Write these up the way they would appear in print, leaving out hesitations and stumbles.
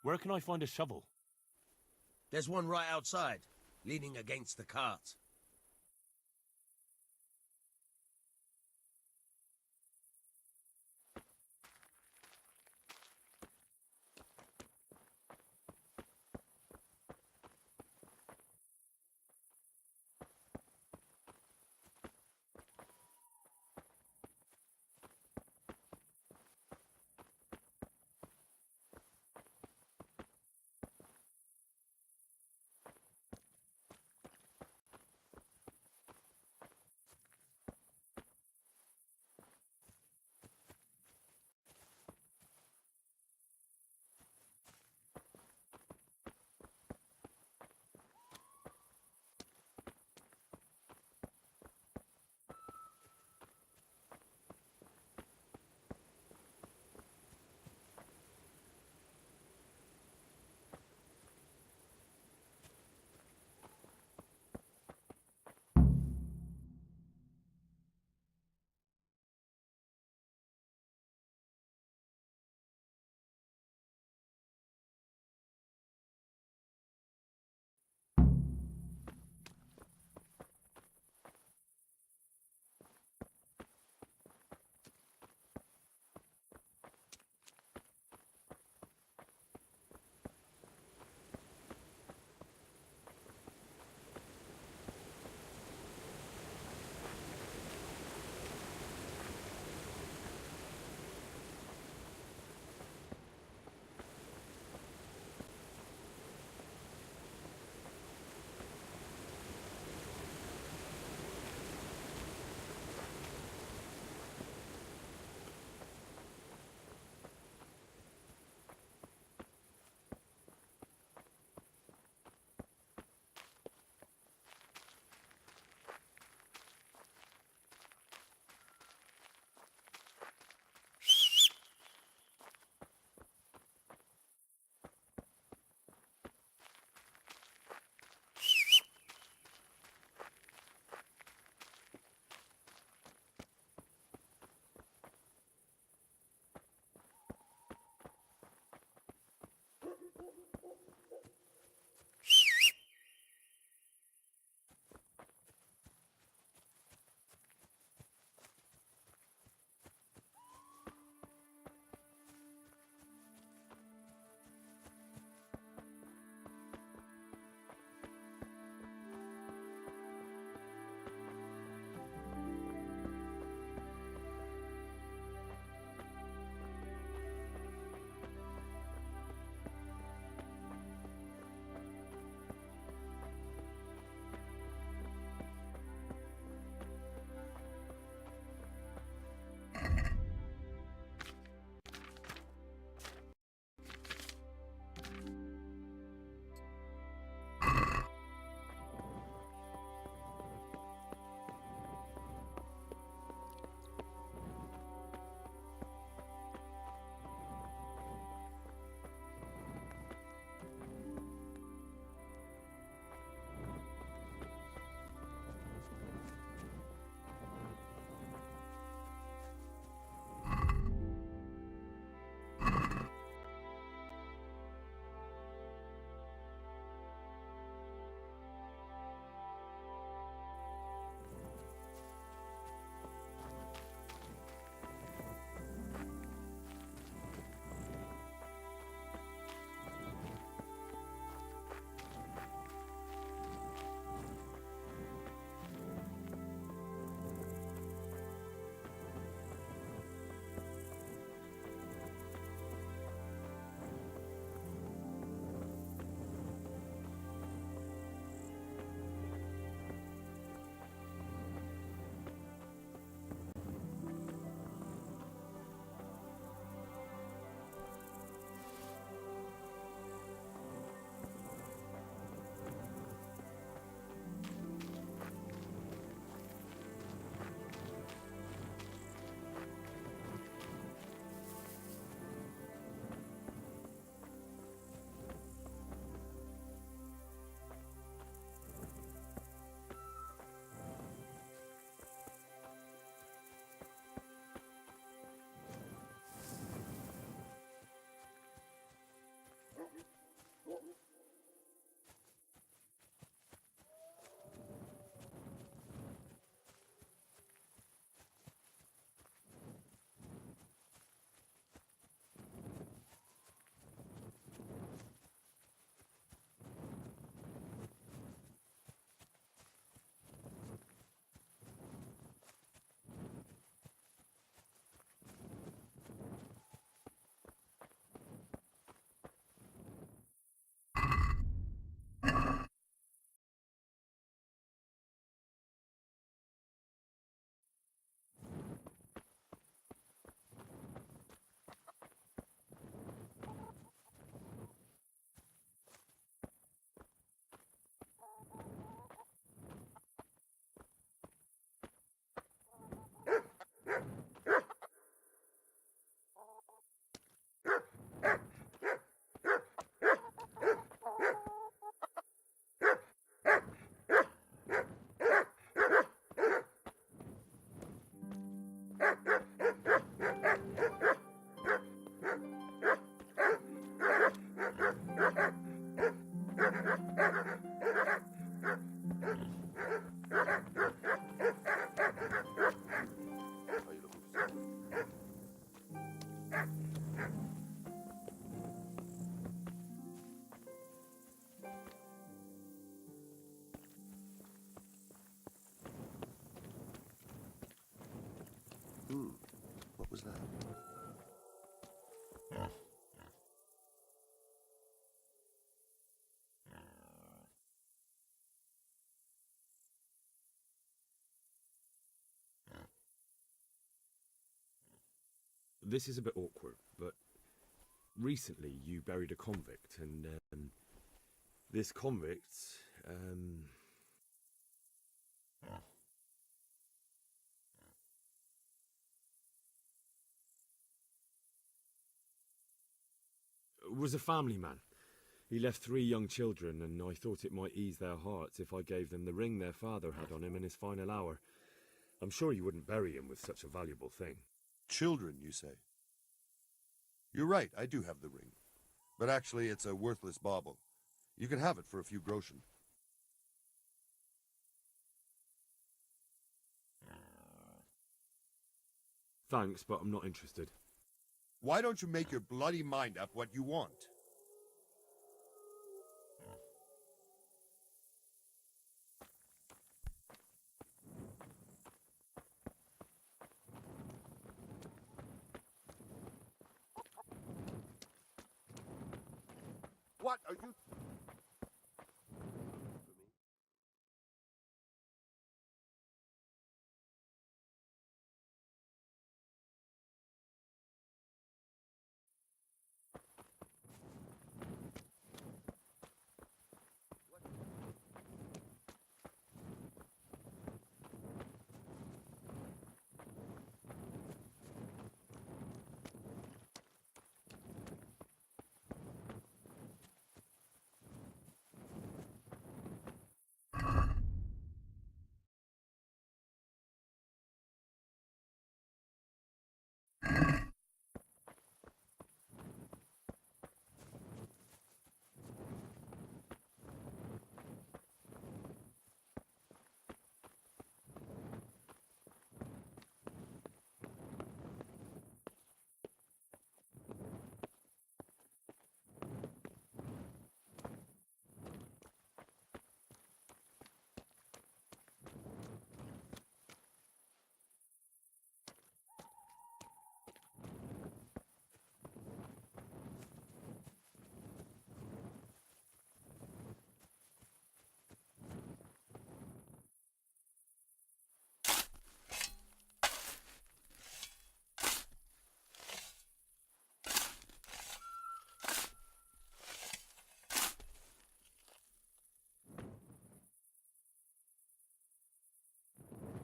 Where can I find a shovel? There's one right outside, leaning against the cart. What was that? This is a bit awkward, but recently you buried a convict, and this convict, was a family man. He left 3 young children, and I thought it might ease their hearts if I gave them the ring their father had on him in his final hour. I'm sure you wouldn't bury him with such a valuable thing. Children, you say? You're right, I do have the ring. But actually, it's a worthless bauble. You can have it for a few groschen. Thanks, but I'm not interested. Why don't you make your bloody mind up what you want? What are you...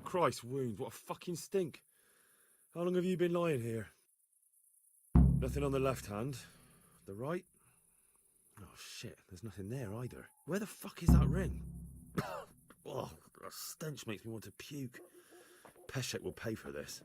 Christ wounds, what a fucking stink. How long have you been lying here? Nothing on the left hand. The right? Oh shit, there's nothing there either. Where the fuck is that ring? Oh, the stench makes me want to puke. Peshek will pay for this.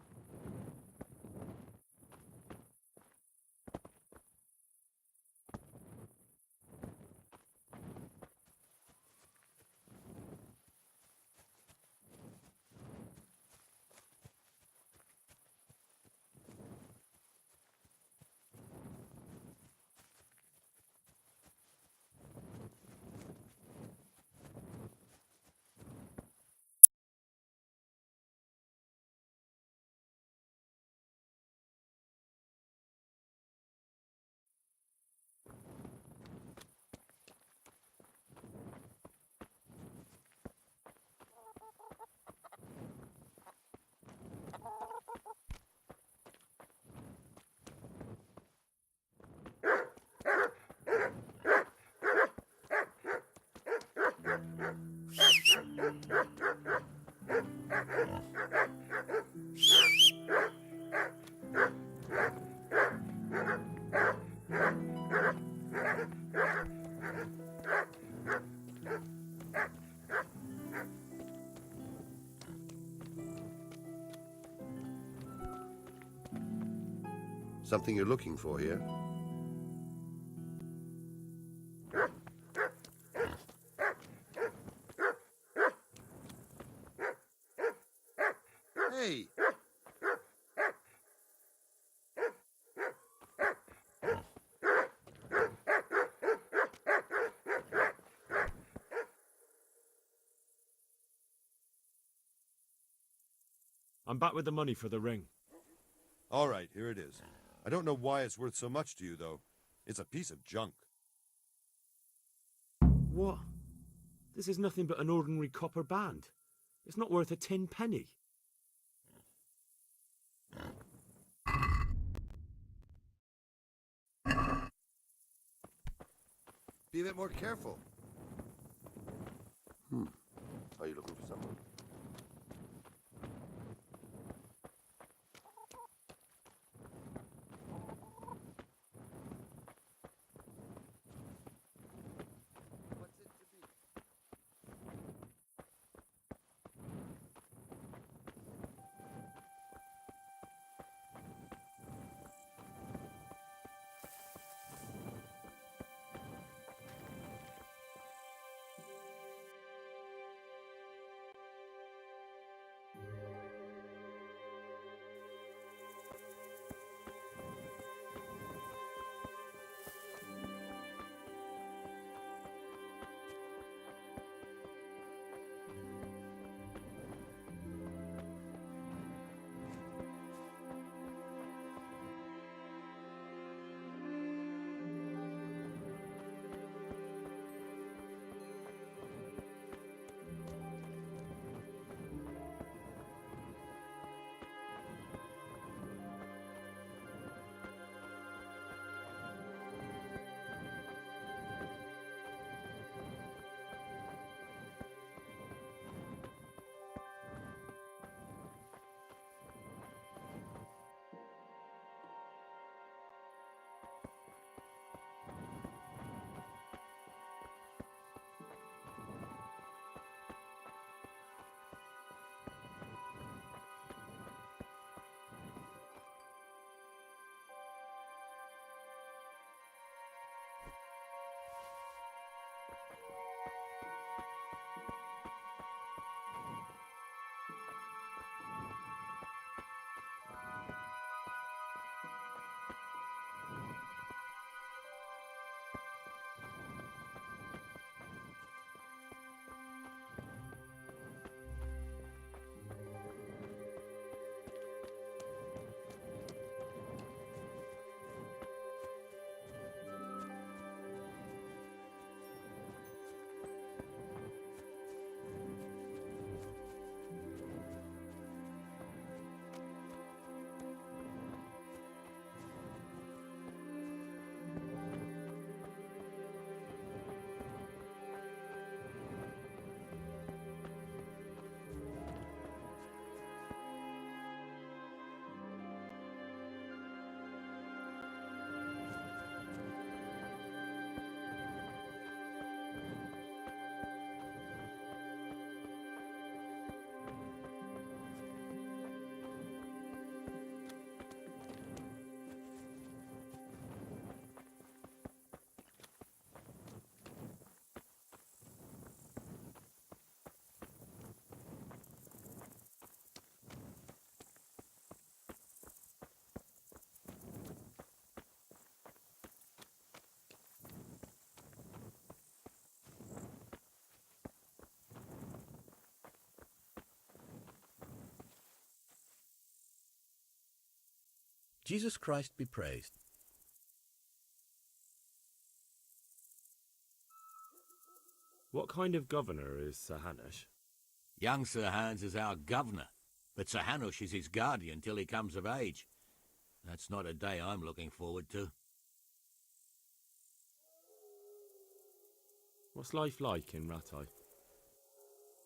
Something you're looking for here? Hey! I'm back with the money for the ring. All right, here it is. I don't know why it's worth so much to you, though. It's a piece of junk. What? This is nothing but an ordinary copper band. It's not worth a 10 penny. Be a bit more careful. Are you looking for someone? What's it to be? Jesus Christ be praised. What kind of governor is Sir Hanush? Young Sir Hans is our governor, but Sir Hanush is his guardian till he comes of age. That's not a day I'm looking forward to. What's life like in Ratai?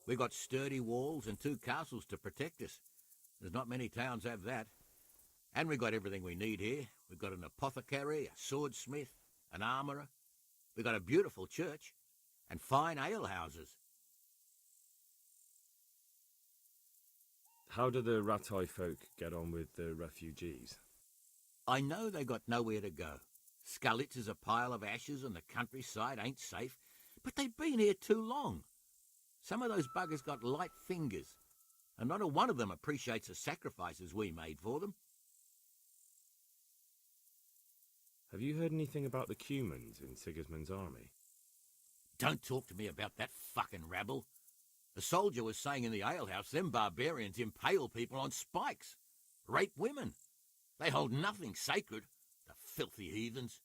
We got sturdy walls and 2 castles to protect us. There's not many towns have that. And we got everything we need here. We've got an apothecary, a swordsmith, an armourer. We've got a beautiful church and fine alehouses. How do the Ratai folk get on with the refugees? I know they got nowhere to go. Skullet's is a pile of ashes and the countryside ain't safe, but they've been here too long. Some of those buggers got light fingers, and not a one of them appreciates the sacrifices we made for them. Have you heard anything about the Cumans in Sigismund's army? Don't talk to me about that fucking rabble. A soldier was saying in the alehouse them barbarians impale people on spikes, rape women. They hold nothing sacred, the filthy heathens.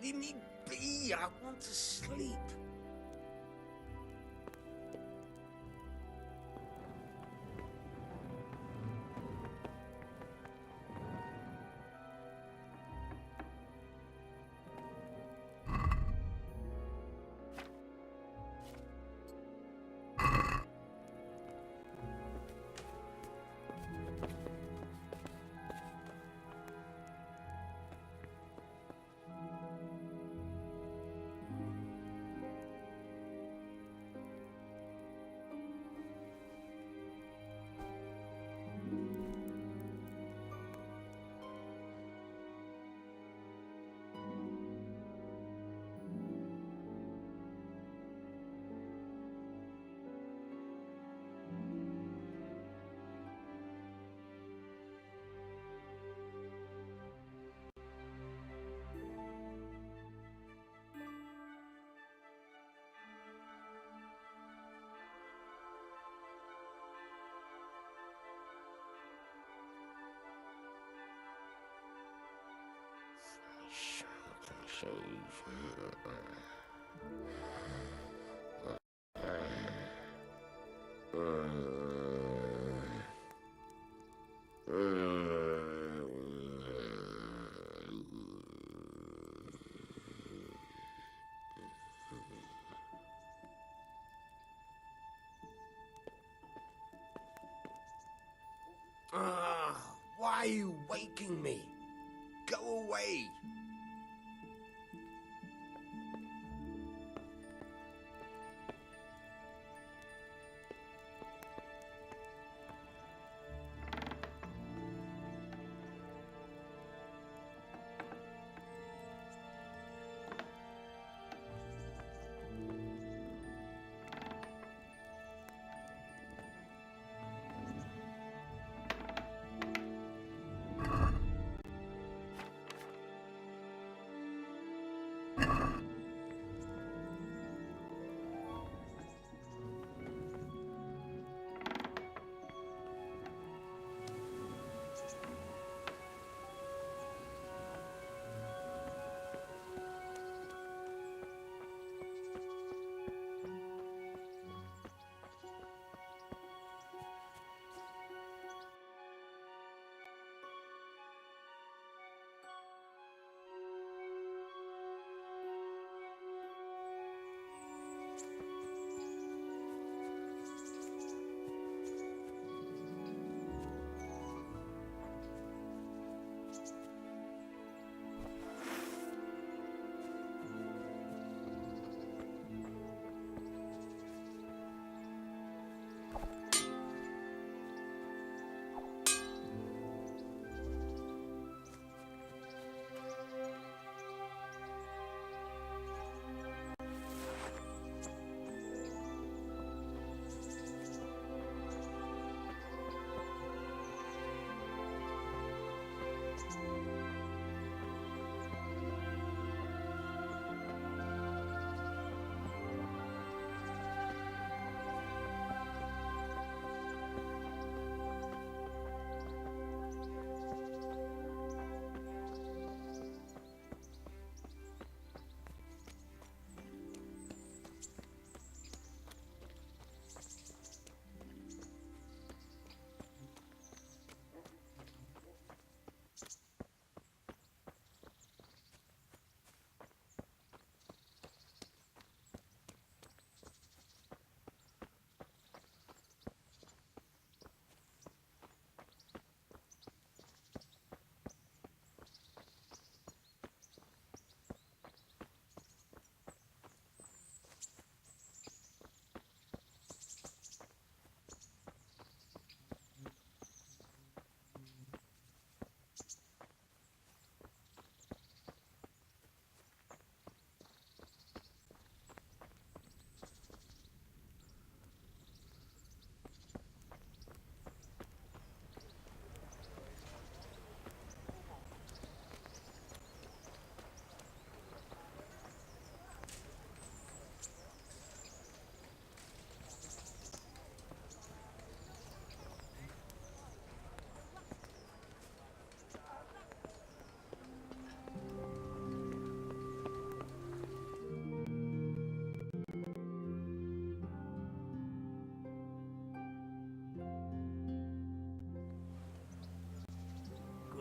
Leave me be. I want to sleep. waking me. Go away.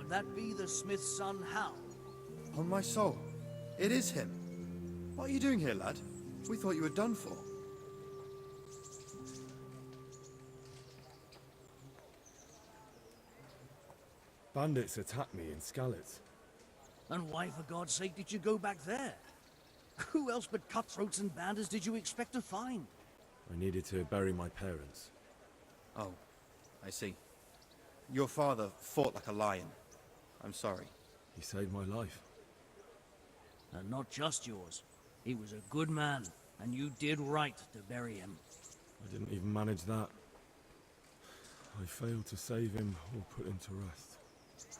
Could that be the smith's son, Hal? On my soul, it is him. What are you doing here, lad? We thought you were done for. Bandits attacked me in Skalitz. And why, for God's sake, did you go back there? Who else but cutthroats and bandits did you expect to find? I needed to bury my parents. Oh, I see. Your father fought like a lion. I'm sorry. He saved my life. And not just yours. He was a good man, and you did right to bury him. I didn't even manage that. I failed to save him or put him to rest.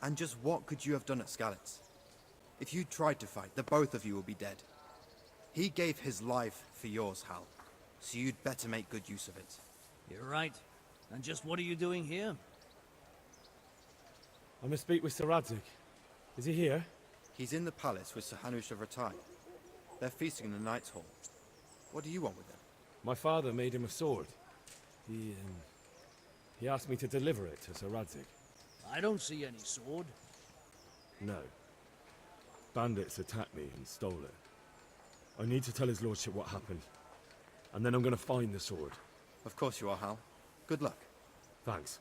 And just what could you have done at Skalitz? If you tried to fight, the both of you will be dead. He gave his life for yours, Hal. So you'd better make good use of it. You're right. And just what are you doing here? I must speak with Sir Radzig. Is he here? He's in the palace with Sir Hanush of Ratai. They're feasting in the Knight's Hall. What do you want with them? My father made him a sword. He asked me to deliver it to Sir Radzig. I don't see any sword. No. Bandits attacked me and stole it. I need to tell his lordship what happened. And then I'm going to find the sword. Of course you are, Hal. Good luck. Thanks.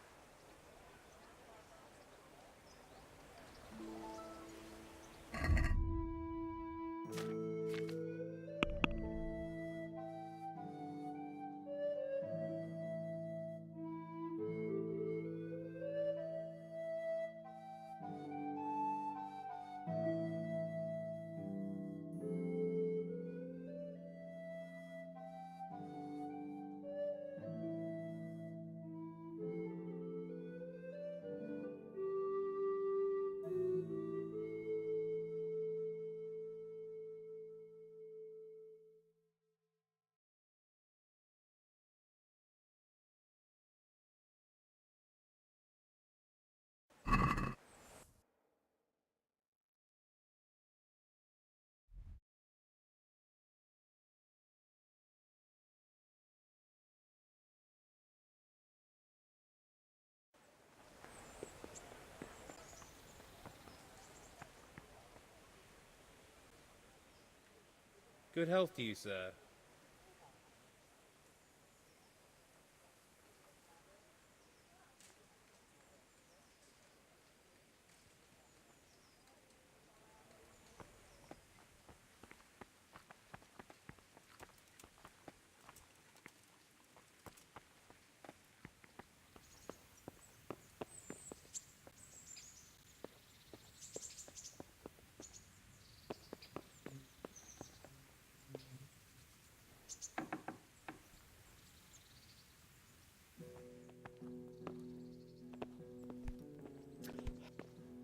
Good health to you, sir.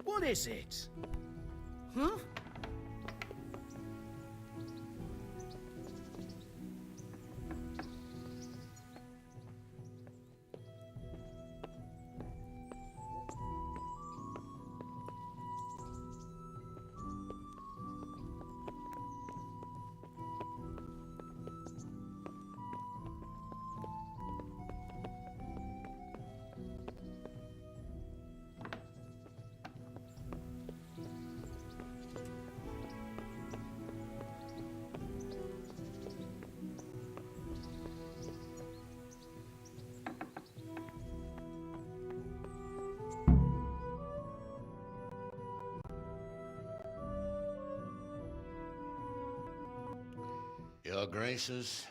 What is it? Huh? Your Graces,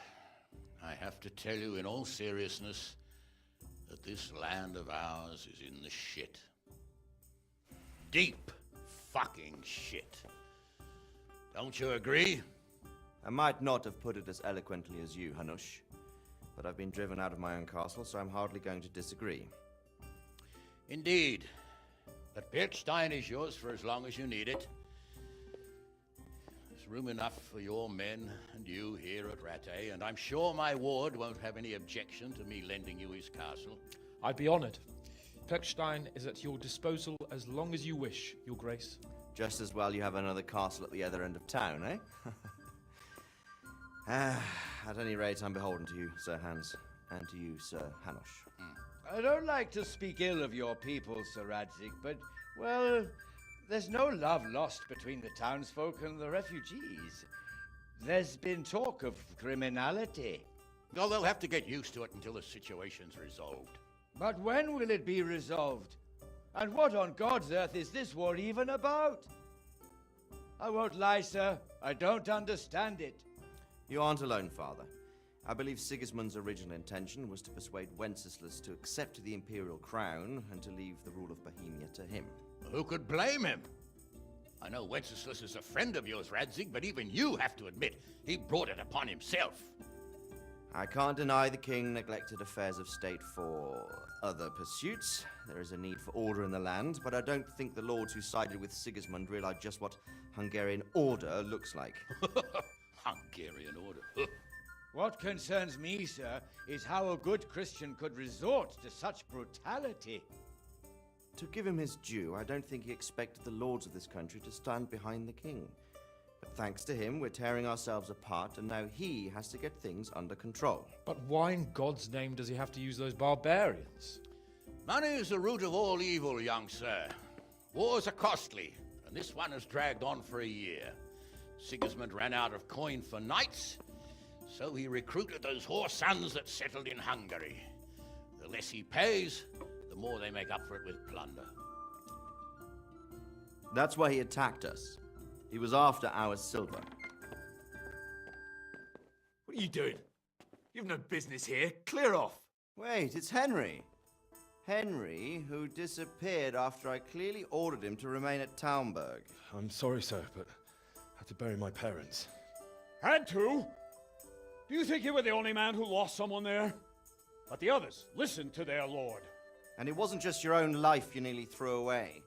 I have to tell you in all seriousness that this land of ours is in the shit. Deep fucking shit. Don't you agree? I might not have put it as eloquently as you, Hanush, but I've been driven out of my own castle, so I'm hardly going to disagree. Indeed. But Pirkstein is yours for as long as you need it. There's room enough for your men and you here at Rattay, and I'm sure my ward won't have any objection to me lending you his castle. I'd be honoured. Pirkstein is at your disposal as long as you wish, Your Grace. Just as well you have another castle at the other end of town, eh? At any rate, I'm beholden to you, Sir Hans, and to you, Sir Hanush. I don't like to speak ill of your people, Sir Radzig, but, well, there's no love lost between the townsfolk and the refugees. There's been talk of criminality. Well, they'll have to get used to it until the situation's resolved. But when will it be resolved? And what on God's earth is this war even about? I won't lie, sir. I don't understand it. You aren't alone, Father. I believe Sigismund's original intention was to persuade Wenceslas to accept the imperial crown and to leave the rule of Bohemia to him. Who could blame him? I know Wenceslas is a friend of yours, Radzig, but even you have to admit he brought it upon himself. I can't deny the king neglected affairs of state for other pursuits. There is a need for order in the land, but I don't think the lords who sided with Sigismund realized just what Hungarian order looks like. Hungarian order? What concerns me, sir, is how a good Christian could resort to such brutality. To give him his due, I don't think he expected the lords of this country to stand behind the king. But thanks to him, we're tearing ourselves apart, and now he has to get things under control. But why in God's name does he have to use those barbarians? Money is the root of all evil, young sir. Wars are costly, and this one has dragged on for a year. Sigismund ran out of coin for knights, so he recruited those whore sons that settled in Hungary. The less he pays, the more they make up for it with plunder. That's why he attacked us. He was after our silver. What are you doing? You've no business here. Clear off. Wait, it's Henry. Henry, who disappeared after I clearly ordered him to remain at Taunberg. I'm sorry, sir, but I had to bury my parents. Had to? Do you think you were the only man who lost someone there? But the others listened to their lord. And it wasn't just your own life you nearly threw away.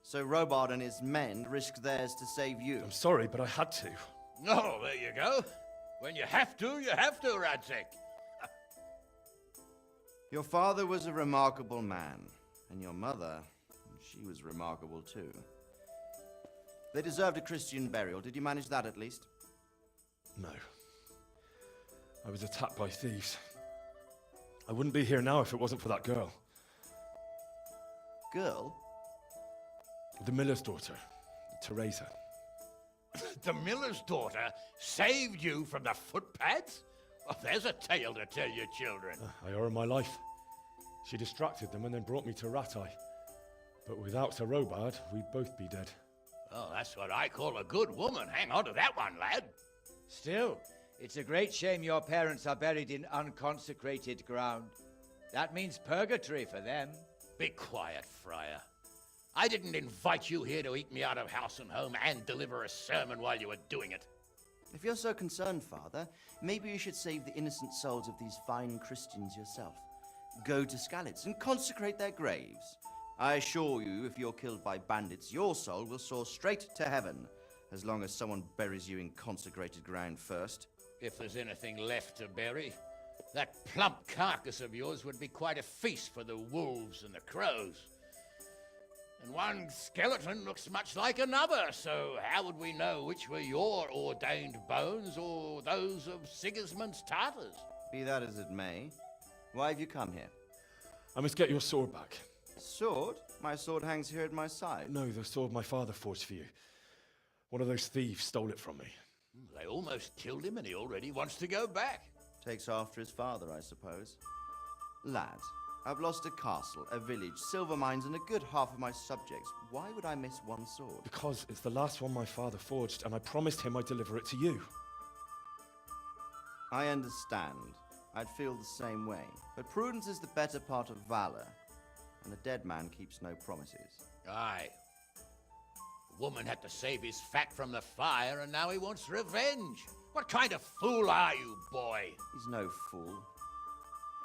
So Robard and his men risked theirs to save you. I'm sorry, but I had to. Oh, there you go. When you have to, Radzig. Your father was a remarkable man, and your mother, she was remarkable too. They deserved a Christian burial. Did you manage that at least? No. I was attacked by thieves. I wouldn't be here now if it wasn't for that girl. Girl? The miller's daughter, Teresa. The miller's daughter? Saved you from the footpads? Well, there's a tale to tell your children. I owe her my life. She distracted them and then brought me to Ratai. But without Sir Robard, we'd both be dead. Oh, that's what I call a good woman. Hang on to that one, lad. Still, it's a great shame your parents are buried in unconsecrated ground. That means purgatory for them. Be quiet, Friar. I didn't invite you here to eat me out of house and home and deliver a sermon while you were doing it. If you're so concerned, Father, maybe you should save the innocent souls of these fine Christians yourself. Go to Skalitz and consecrate their graves. I assure you, if you're killed by bandits, your soul will soar straight to heaven, as long as someone buries you in consecrated ground first. If there's anything left to bury, that plump carcass of yours would be quite a feast for the wolves and the crows. And one skeleton looks much like another, so how would we know which were your ordained bones or those of Sigismund's Tartars? Be that as it may, why have you come here? I must get your sword back. Sword? My sword hangs here at my side. No, the sword my father forged for you. One of those thieves stole it from me. They almost killed him and he already wants to go back. Takes after his father, I suppose. Lad, I've lost a castle, a village, silver mines, and a good half of my subjects. Why would I miss one sword? Because it's the last one my father forged, and I promised him I'd deliver it to you. I understand. I'd feel the same way. But prudence is the better part of valor, and a dead man keeps no promises. Aye. The woman had to save his fat from the fire, and now he wants revenge. What kind of fool are you, boy? He's no fool.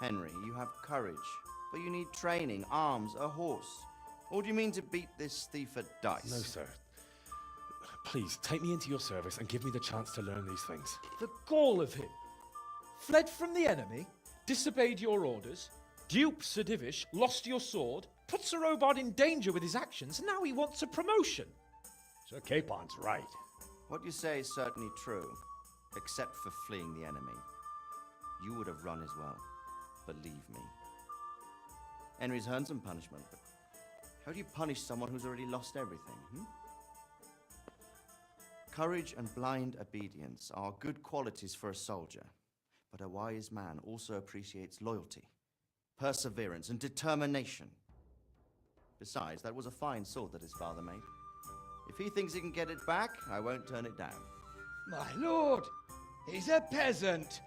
Henry, you have courage, but you need training, arms, a horse. Or do you mean to beat this thief at dice? No, sir. Please, take me into your service and give me the chance to learn these things. The gall of him. Fled from the enemy, disobeyed your orders, duped Sir Divish, lost your sword, put Sir Robard in danger with his actions, and now he wants a promotion. Sir Capon's right. What you say is certainly true, except for fleeing the enemy. You would have run as well, believe me. Henry's earned some punishment, but how do you punish someone who's already lost everything, Courage and blind obedience are good qualities for a soldier, but a wise man also appreciates loyalty, perseverance, and determination. Besides, that was a fine sword that his father made. If he thinks he can get it back, I won't turn it down. My lord, he's a peasant.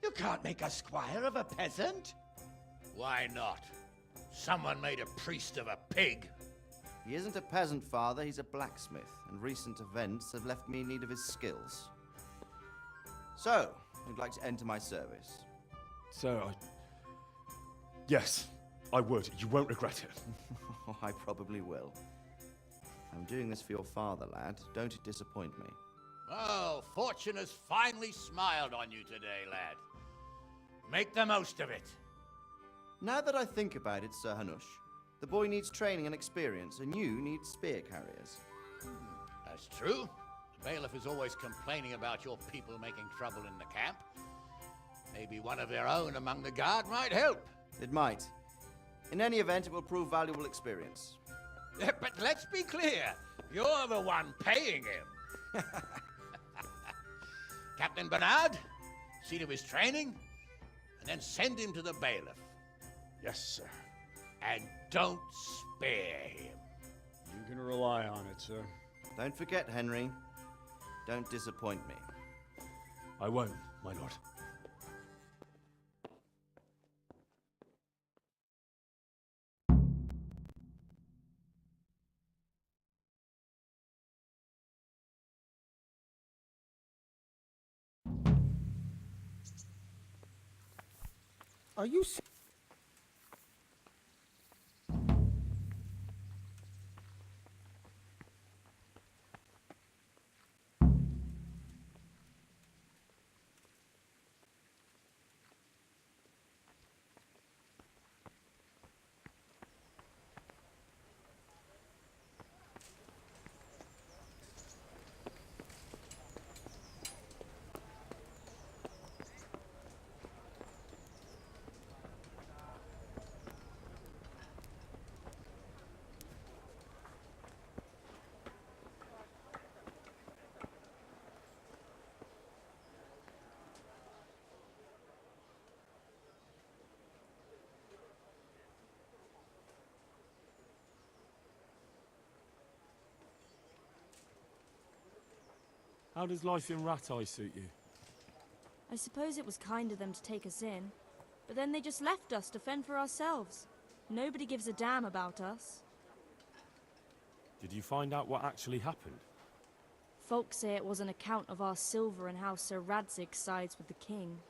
You can't make a squire of a peasant. Why not? Someone made a priest of a pig. He isn't a peasant, Father, he's a blacksmith, and recent events have left me in need of his skills. So, you'd like to enter my service? Sir, Yes, I would. You won't regret it. I probably will. I'm doing this for your father, lad. Don't disappoint me. Oh, fortune has finally smiled on you today, lad. Make the most of it. Now that I think about it, Sir Hanush, the boy needs training and experience, and you need spear carriers. That's true. The bailiff is always complaining about your people making trouble in the camp. Maybe one of their own among the guard might help. It might. In any event, it will prove valuable experience. But let's be clear. You're the one paying him. Captain Bernard, see to his training, and then send him to the bailiff. Yes, sir. And don't spare him. You can rely on it, sir. Don't forget, Henry. Don't disappoint me. I won't, my lord. Are you How does life in Rat Eye suit you? I suppose it was kind of them to take us in, but then they just left us to fend for ourselves. Nobody gives a damn about us. Did you find out what actually happened? Folks say it was an account of our silver and how Sir Radzig sides with the king.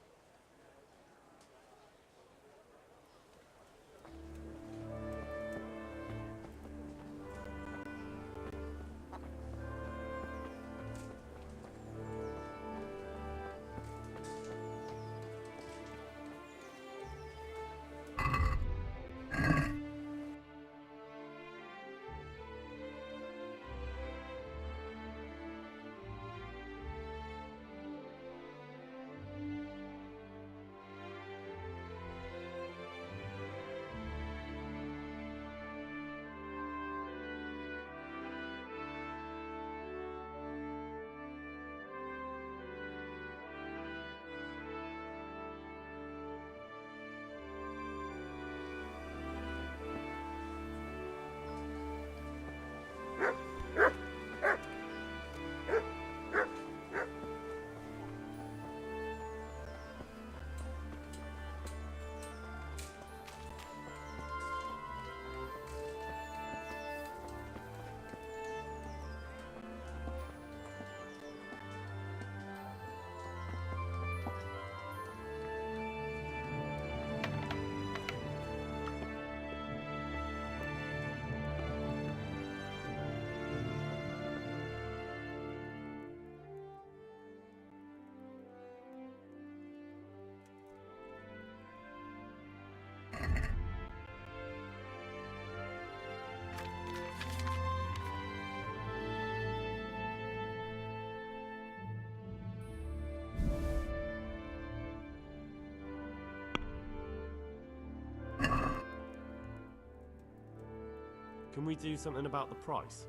Can we do something about the price?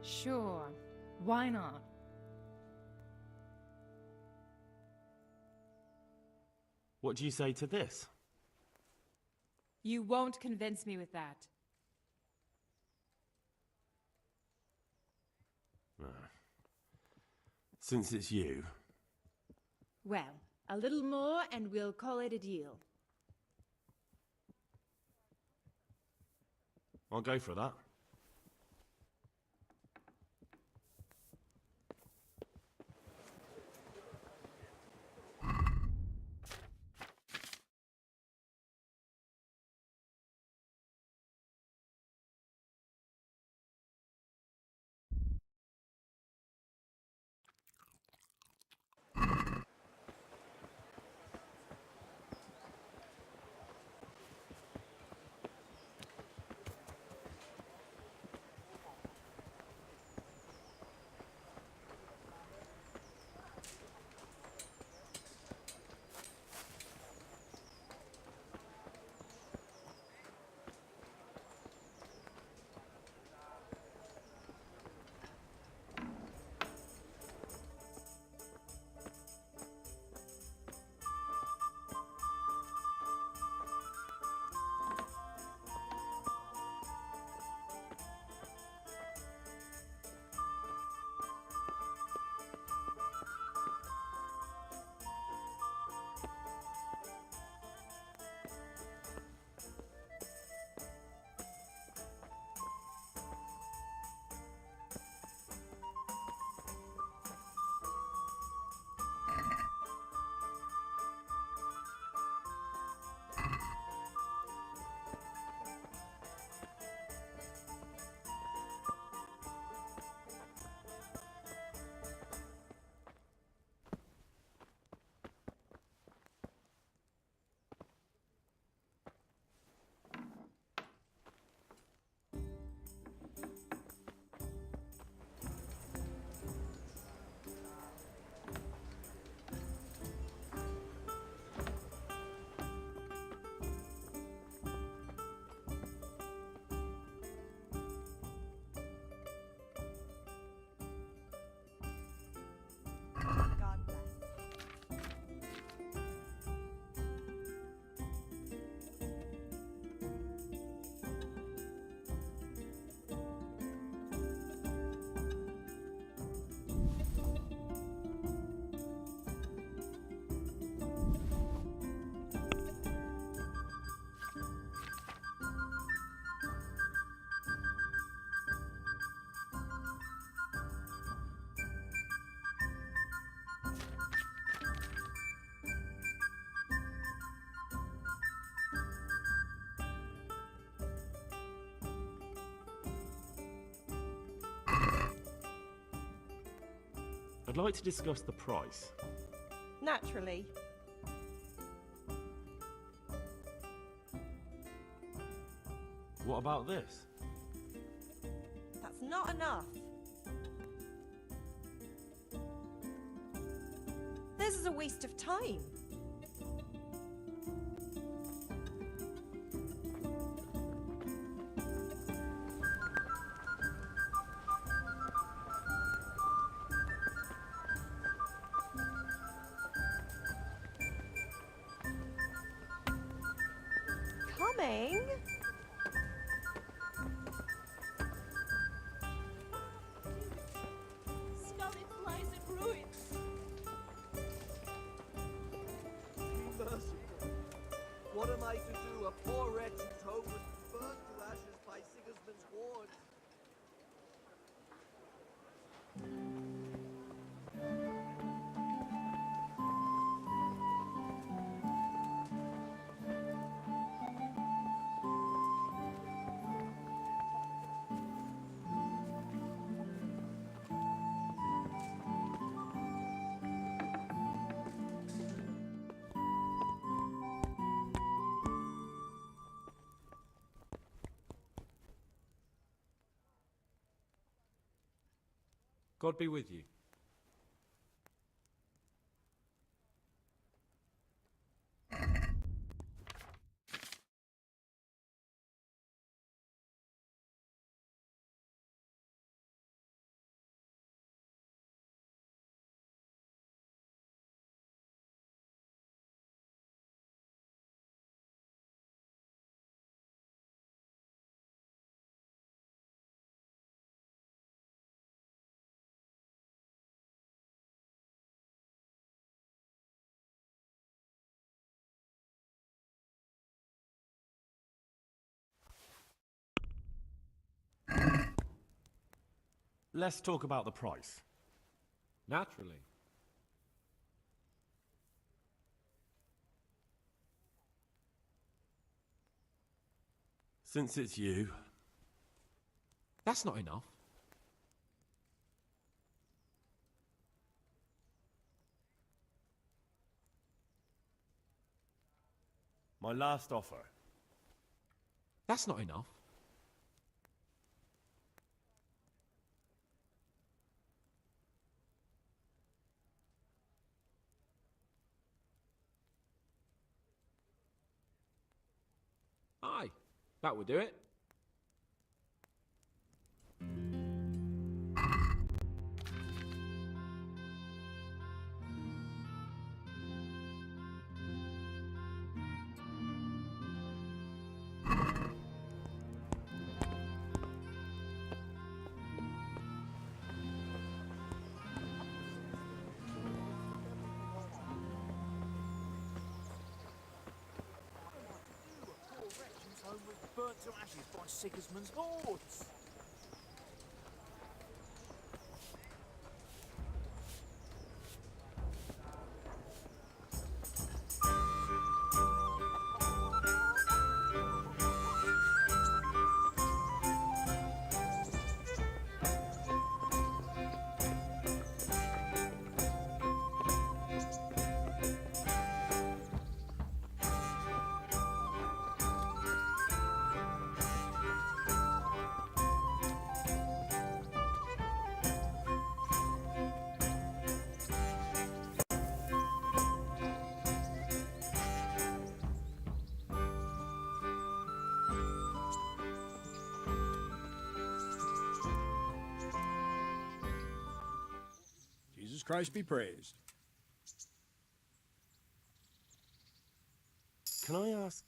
Sure. Why not? What do you say to this? You won't convince me with that. Since it's you. Well, a little more and we'll call it a deal. I'll go for that. I'd like to discuss the price. Naturally. What about this? That's not enough. This is a waste of time. Coming. Scully flies in ruins. Merciful. What am I to do? A poor wretch whose home was burnt to ashes by Sigismund's hordes. God be with you. Let's talk about the price. Naturally. Since it's you. That's not enough. My last offer. That's not enough. Aye, that would do it. Burnt to ashes by Sigismund's hordes. Jesus Christ be praised. Can I ask?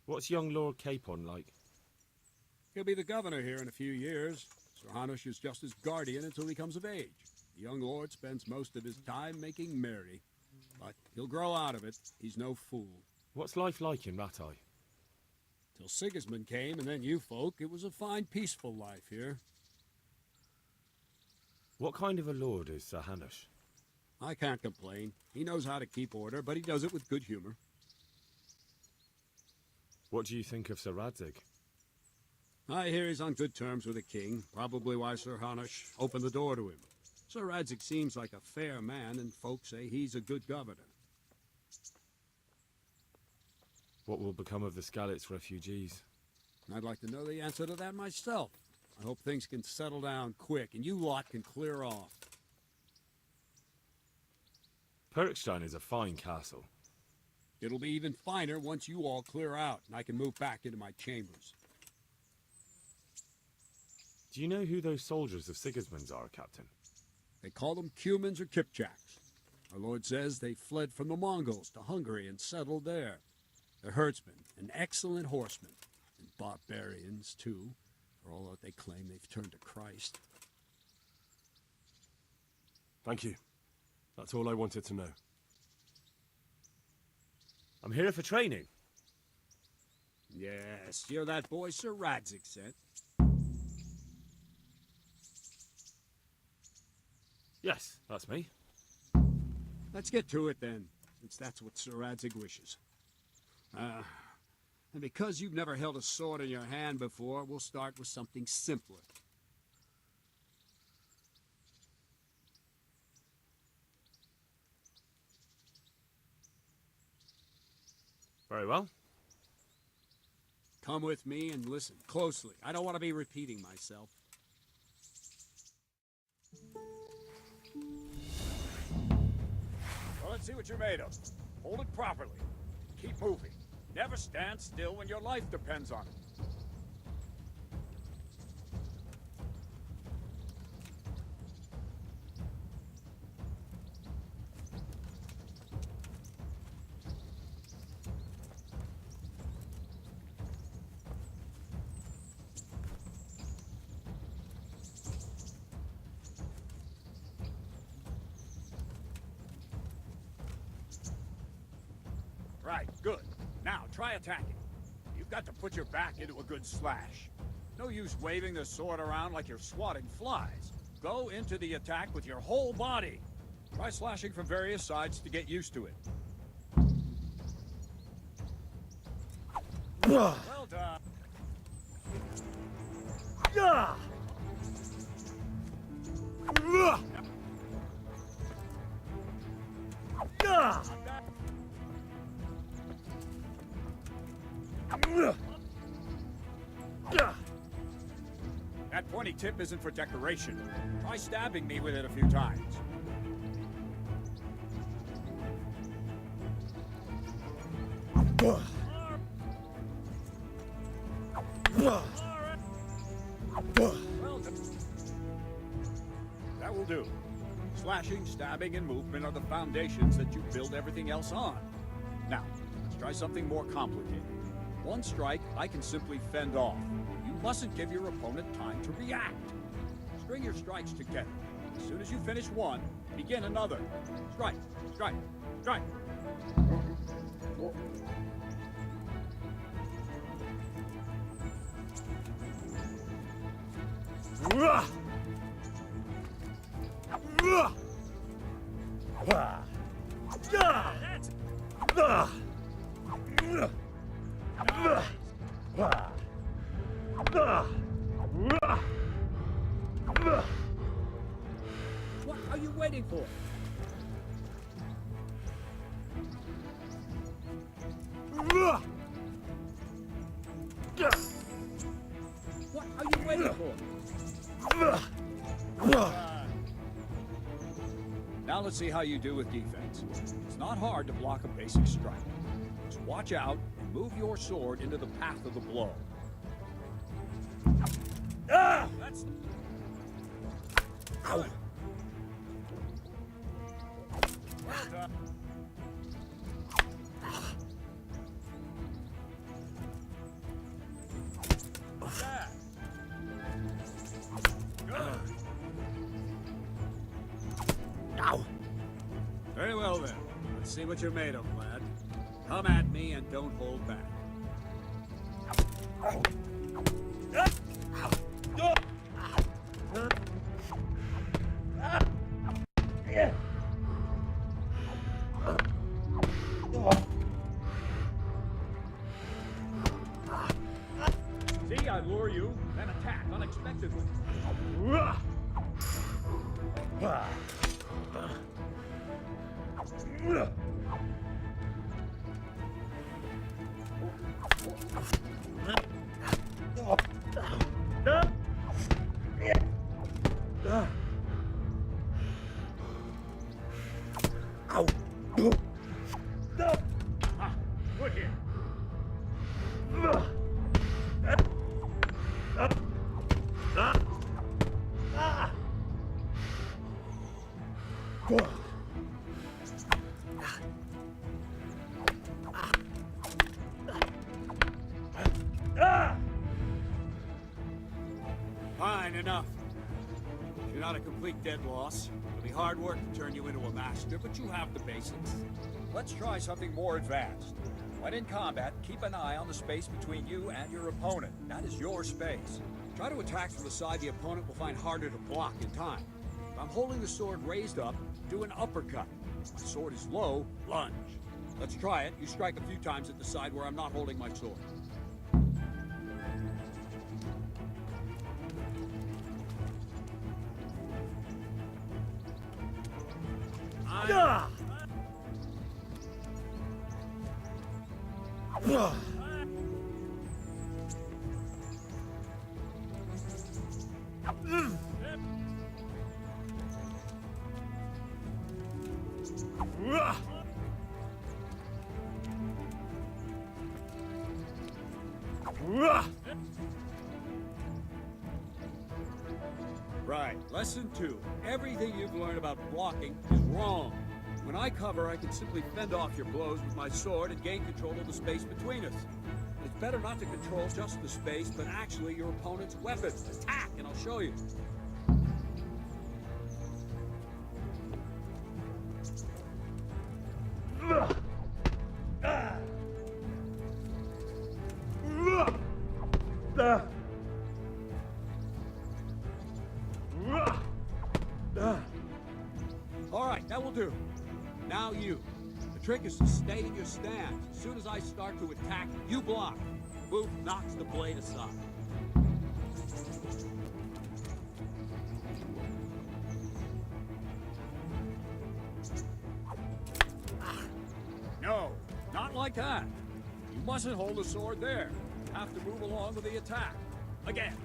What's young Lord Capon like? He'll be the governor here in a few years. Sir Hanush is just his guardian until he comes of age. The young lord spends most of his time making merry. But he'll grow out of it. He's no fool. What's life like in Rattay? Till Sigismund came, and then you folk, it was a fine, peaceful life here. What kind of a lord is Sir Hanush? I can't complain. He knows how to keep order, but he does it with good humor. What do you think of Sir Radzig? I hear he's on good terms with the king, probably why Sir Hanush opened the door to him. Sir Radzig seems like a fair man, and folks say he's a good governor. What will become of the Skalitz refugees? I'd like to know the answer to that myself. I hope things can settle down quick, and you lot can clear off. Perkstein is a fine castle. It'll be even finer once you all clear out, and I can move back into my chambers. Do you know who those soldiers of Sigismund's are, Captain? They call them Cumans or Kipchaks. Our lord says they fled from the Mongols to Hungary and settled there. They're herdsmen and excellent horsemen, and barbarians, too, for all that they claim they've turned to Christ. Thank you. That's all I wanted to know. I'm here for training. Yes, you're that boy Sir Radzig sent. Yes, that's me. Let's get to it then, since that's what Sir Radzig wishes. And because you've never held a sword in your hand before, we'll start with something simpler. Very well. Come with me and listen closely. I don't want to be repeating myself. Well, let's see what you're made of. Hold it properly. Keep moving. Never stand still when your life depends on it. Right, good. Now, try attacking. You've got to put your back into a good slash. No use waving the sword around like you're swatting flies. Go into the attack with your whole body. Try slashing from various sides to get used to it. Well done. That pointy tip isn't for decoration. Try stabbing me with it a few times. That will do. Slashing, stabbing, and movement are the foundations that you build everything else on. Now, let's try something more complicated. One strike, I can simply fend off. You mustn't give your opponent time to react. String your strikes together. As soon as you finish one, begin another. Strike, strike, strike. What are you waiting for? What are you waiting for? Now let's see how you do with defense. It's not hard to block a basic strike. Just watch out and move your sword into the path of the blow. That's... Ow. Well done. Yeah. Good. Ow. Very well then. Let's see what you're made of, lad. Come at me and don't hold back. I lure you, then attack unexpectedly. Look here. Fine, enough. You're not a complete dead loss. It'll be hard work to turn you into a master, but you have the basics. Let's try something more advanced. When in combat, keep an eye on the space between you and your opponent. That is your space. Try to attack from the side the opponent will find harder to block in time. If I'm holding the sword raised up, do an uppercut. If my sword is low, lunge. Let's try it. You strike a few times at the side where I'm not holding my sword. Right. Lesson 2. Everything you've learned about blocking is wrong. When I cover, I can simply fend off your blows with my sword and gain control of the space between us. It's better not to control just the space, but actually your opponent's weapon. Attack, and I'll show you. All right, that will do. Now you. The trick is to stay in your stance. As soon as I start to attack, you block. Move knocks the blade aside. No, not like that. You mustn't hold the sword there. You have to move along with the attack. Again.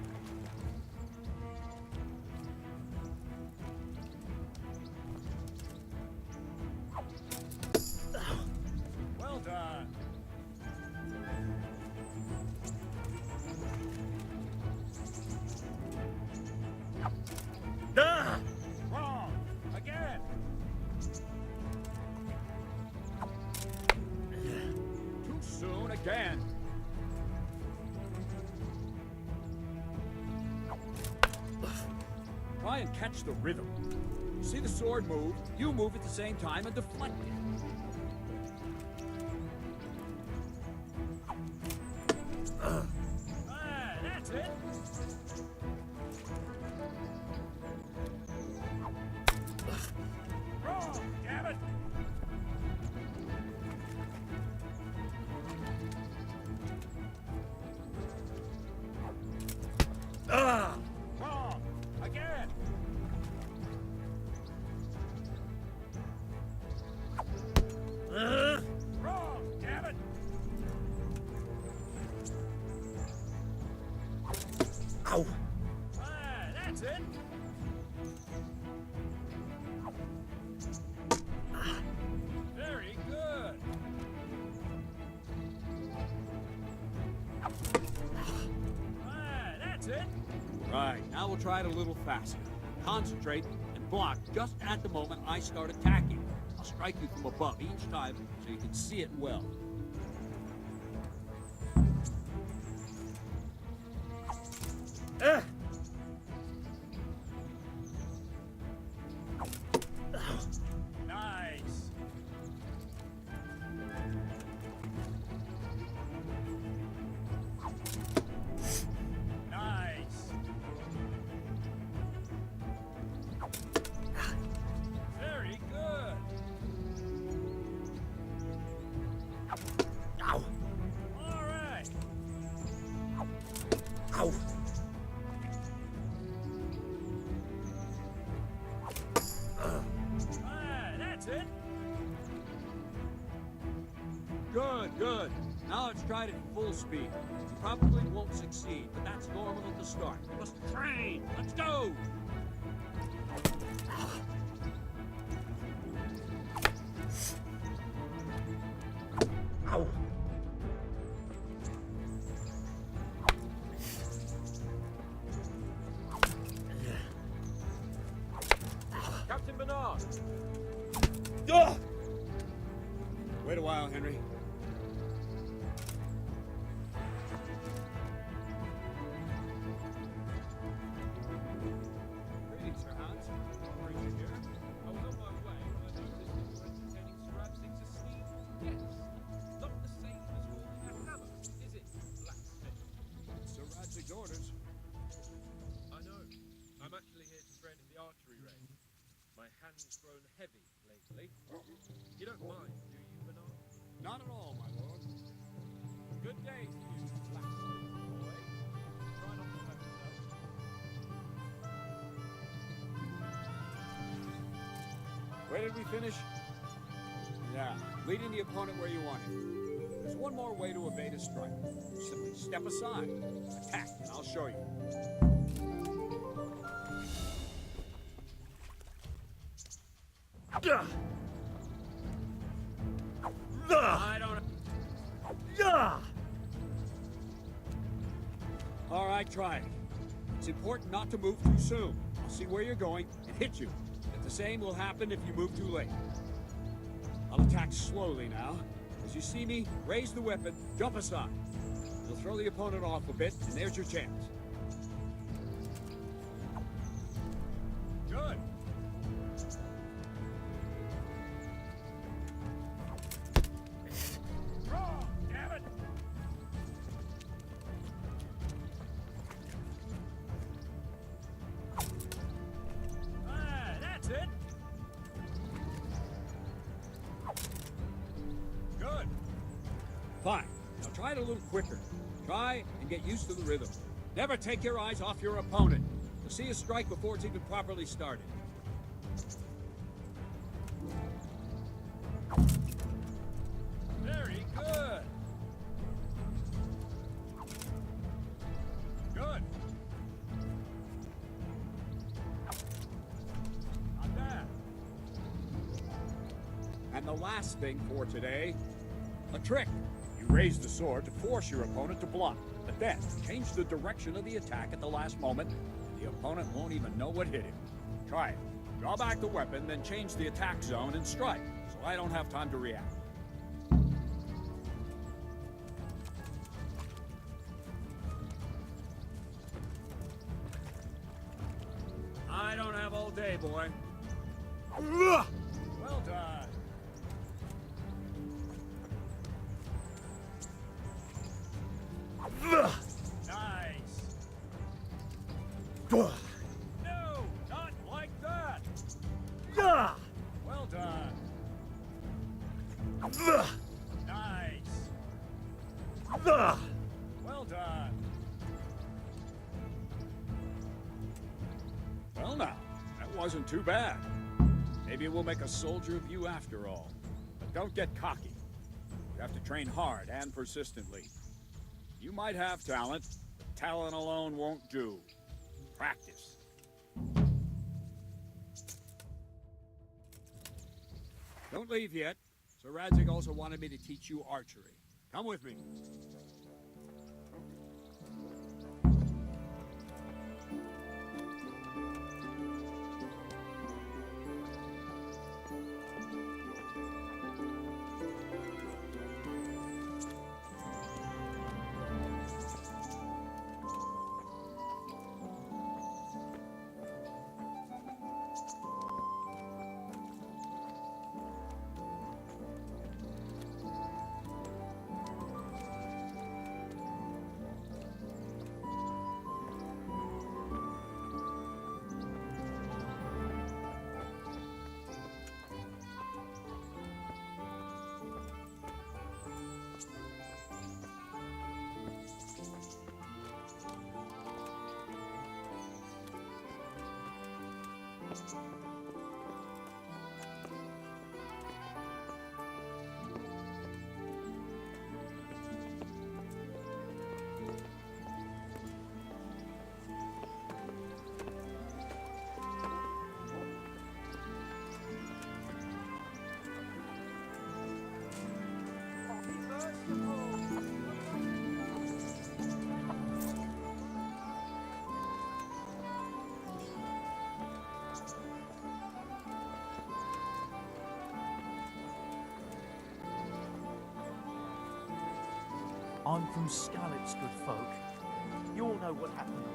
Well done. Wrong. Again. Too soon again. Try and catch the rhythm. See the sword move, you move at the same time and deflect it. That's it. Wrong, damn it. Wrong, again. Wrong, damn it. Ow. That's it. Very good. That's it. Right, now we'll try it a little faster. Concentrate and block just at the moment I start attacking. I'll strike you from above each time so you can see it well. Nice. Nice. Very good. Ow. All right. Now let's try it at full speed. You probably won't succeed, but that's normal at the start. You must train. Let's go! Ow! Captain Bernard! Wait a while, Henry. Greetings, Sir Hans. Are you here? I was on my way when I noticed that you were entertaining Sir Radzig's esteemed guests. Not the same as holding a hammer, is it, blacksmith? It's Sir Radzig's orders. I know. I'm actually here to train at the archery range. My hand's grown heavy lately. You don't mind, do you, Bernard? Not at all, my lord. Good day to you, blacksmith boy. Try not to hurt yourself. Where did we finish? Yeah, leading the opponent where you want him. There's one more way to evade a strike. Simply step aside, attack, and I'll show you. I don't... All right, try it. It's important not to move too soon. I'll see where you're going and hit you. But the same will happen if you move too late. I'll attack slowly now. As you see me, raise the weapon, jump aside. You'll throw the opponent off a bit, and there's your chance. Good. Wrong, damn it! That's it. Good. Fine. Now try it a little quicker. Try and get used to the rhythm. Never take your eyes off your opponent. You'll see a strike before it's even properly started. Very good. Good. Not bad. And the last thing for today, a trick. You raise the sword to force your opponent to block, but then change the direction of the attack at the last moment. The opponent won't even know what hit him. Try it. Draw back the weapon, then change the attack zone and strike, so I don't have time to react. I don't have all day, boy. Well done. Nice. No, not like that. Well done. Nice. Well done. Well now, that wasn't too bad. Maybe we'll make a soldier of you after all. But don't get cocky. You have to train hard and persistently. You might have talent, but talent alone won't do. Practice. Don't leave yet. Sir Radzig also wanted me to teach you archery. Come with me. I'm from Skalitz, good folk. You all know what happened there.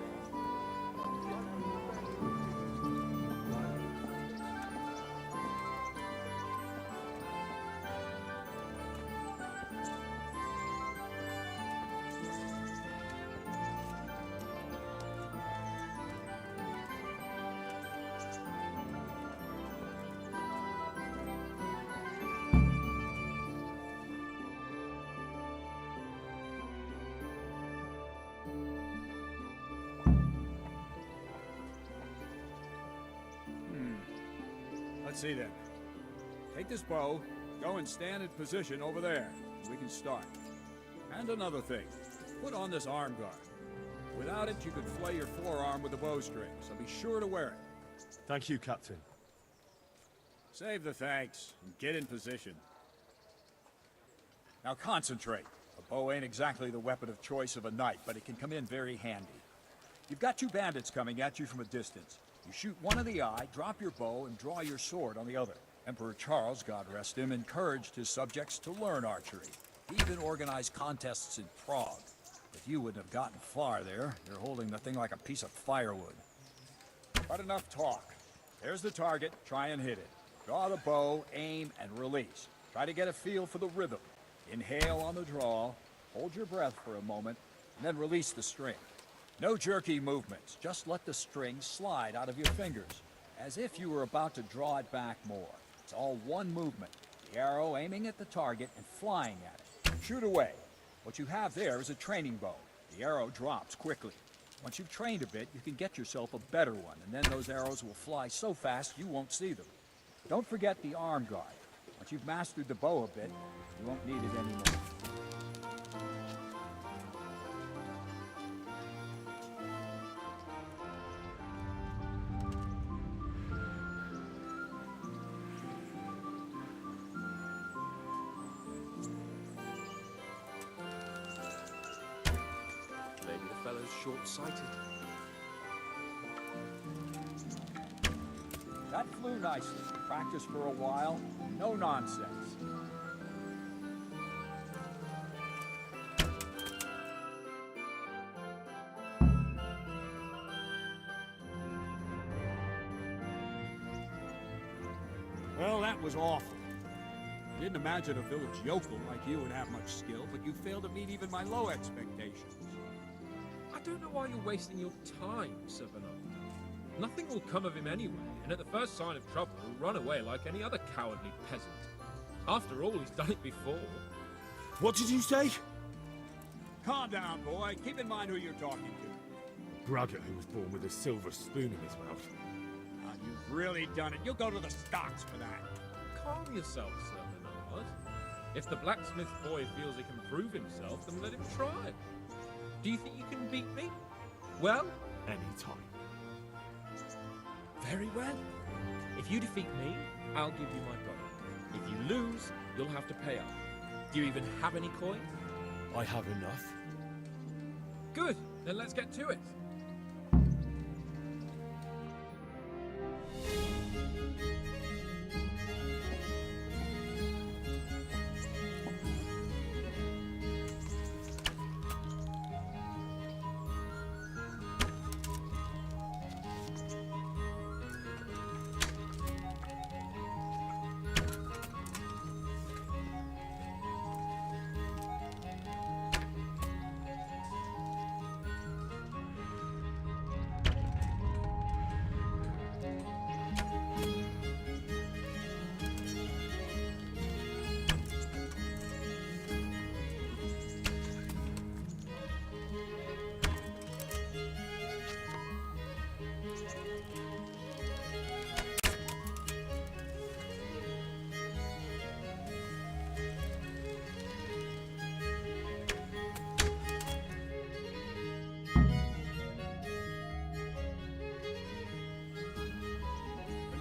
Let's see then. Take this bow, go and stand in position over there. We can start. And another thing, put on this arm guard. Without it, you could flay your forearm with a bowstring, so be sure to wear it. Thank you, Captain. Save the thanks, and get in position. Now concentrate. A bow ain't exactly the weapon of choice of a knight, but it can come in very handy. You've got two bandits coming at you from a distance. You shoot one in the eye, drop your bow, and draw your sword on the other. Emperor Charles, God rest him, encouraged his subjects to learn archery. He even organized contests in Prague. If you wouldn't have gotten far there, you're holding the thing like a piece of firewood. But enough talk. There's the target. Try and hit it. Draw the bow, aim, and release. Try to get a feel for the rhythm. Inhale on the draw, hold your breath for a moment, and then release the string. No jerky movements. Just let the string slide out of your fingers, as if you were about to draw it back more. It's all one movement. The arrow aiming at the target and flying at it. Shoot away. What you have there is a training bow. The arrow drops quickly. Once you've trained a bit, you can get yourself a better one, and then those arrows will fly so fast you won't see them. Don't forget the arm guard. Once you've mastered the bow a bit, you won't need it anymore. Maybe the fellow's short-sighted. That flew nicely. Practice for a while. No nonsense. Well, that was awful. Didn't imagine a village yokel like you would have much skill, but you failed to meet even my low expectations. I don't know why you're wasting your time, Sir Bernard. Nothing will come of him anyway, and at the first sign of trouble, he'll run away like any other cowardly peasant. After all, he's done it before. What did you say? Calm down, boy. Keep in mind who you're talking to. Braggart, who was born with a silver spoon in his mouth. Ah, you've really done it. You'll go to the stocks for that. Calm yourself, Sir Bernard. If the blacksmith boy feels he can prove himself, then let him try. Do you think you can beat me? Well? Any time. Very well. If you defeat me, I'll give you my bow. If you lose, you'll have to pay up. Do you even have any coin? I have enough. Good. Then let's get to it.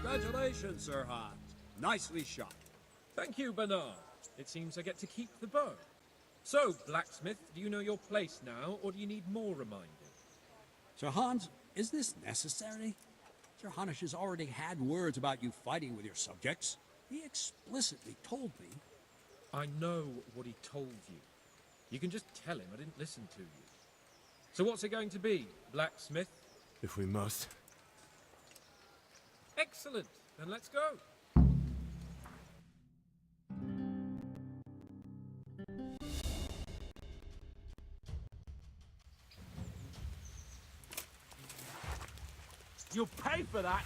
Congratulations, Sir Hans. Nicely shot. Thank you, Bernard. It seems I get to keep the bow. So, blacksmith, do you know your place now, or do you need more reminding? Sir Hans, is this necessary? Sir Hanush has already had words about you fighting with your subjects. He explicitly told me. I know what he told you. You can just tell him I didn't listen to you. So what's it going to be, blacksmith? If we must. Excellent. Then let's go. You'll pay for that.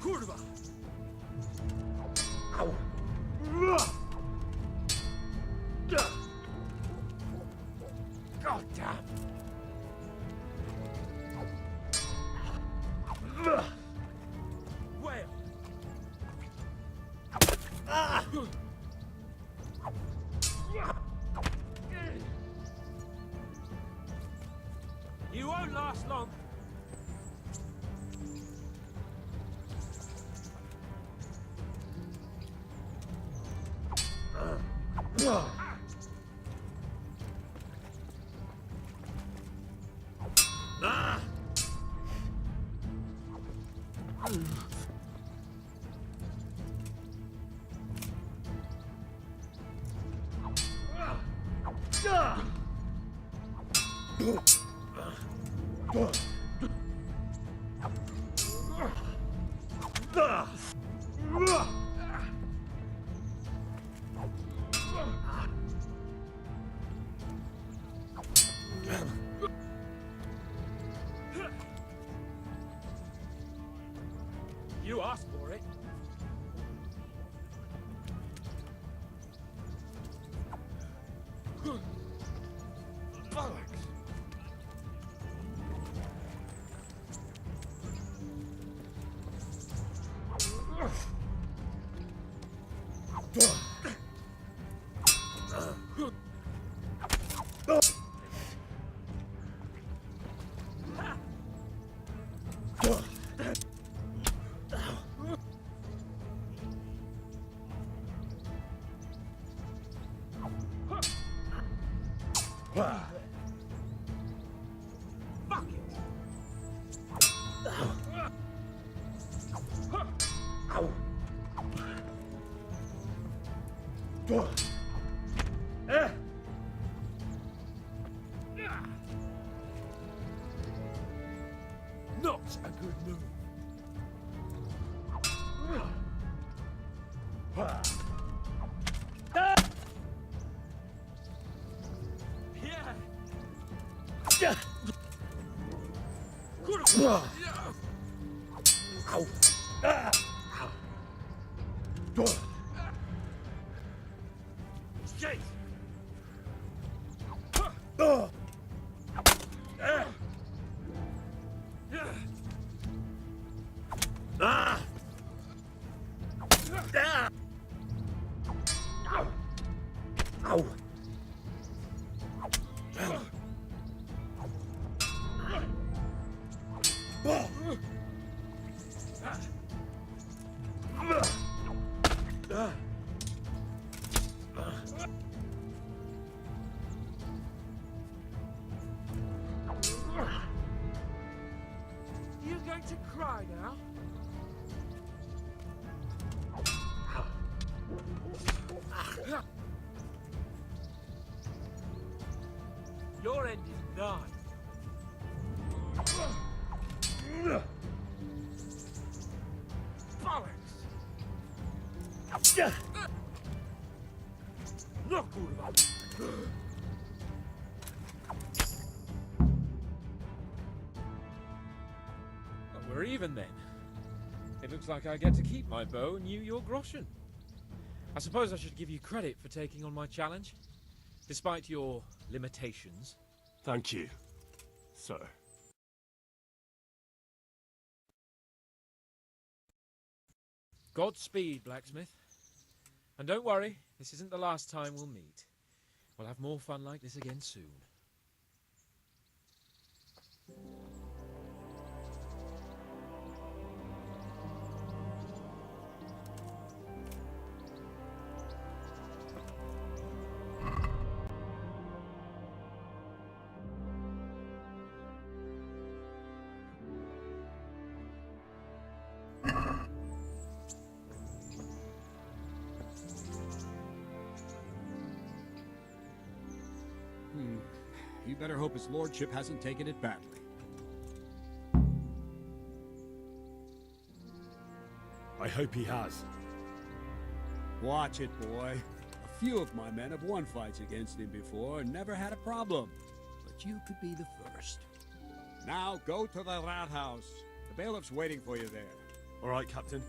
Kurwa! God damn. Where? You won't last long. You asked for it. Bollocks! Fuck it. Not a good move. Yeah. Kurwa! Ow. Shit! Ow. You going to cry now? Your end is nigh. Bollocks! No, kurwa! Well, we're even then. It looks like I get to keep my bow and you your groschen. I suppose I should give you credit for taking on my challenge, despite your limitations. Thank you, sir. Godspeed, blacksmith. And don't worry, this isn't the last time we'll meet. We'll have more fun like this again soon. You better hope his lordship hasn't taken it badly. I hope he has. Watch it, boy. A few of my men have won fights against him before and never had a problem. But you could be the first. Now go to the rat house. The bailiff's waiting for you there. All right, Captain.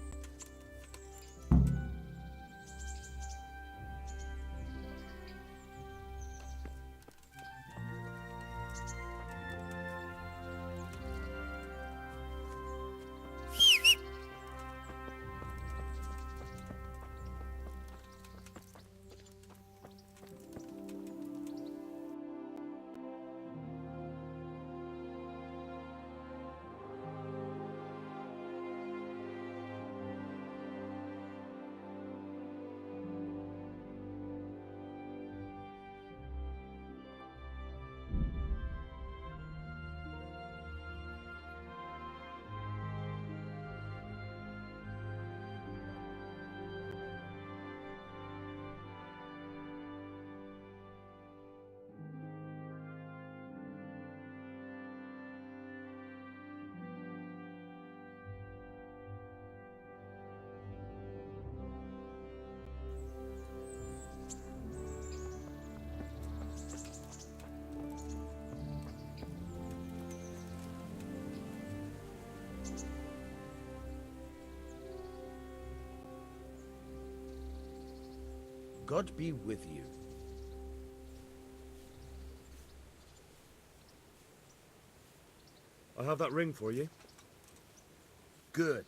God be with you. I have that ring for you. Good.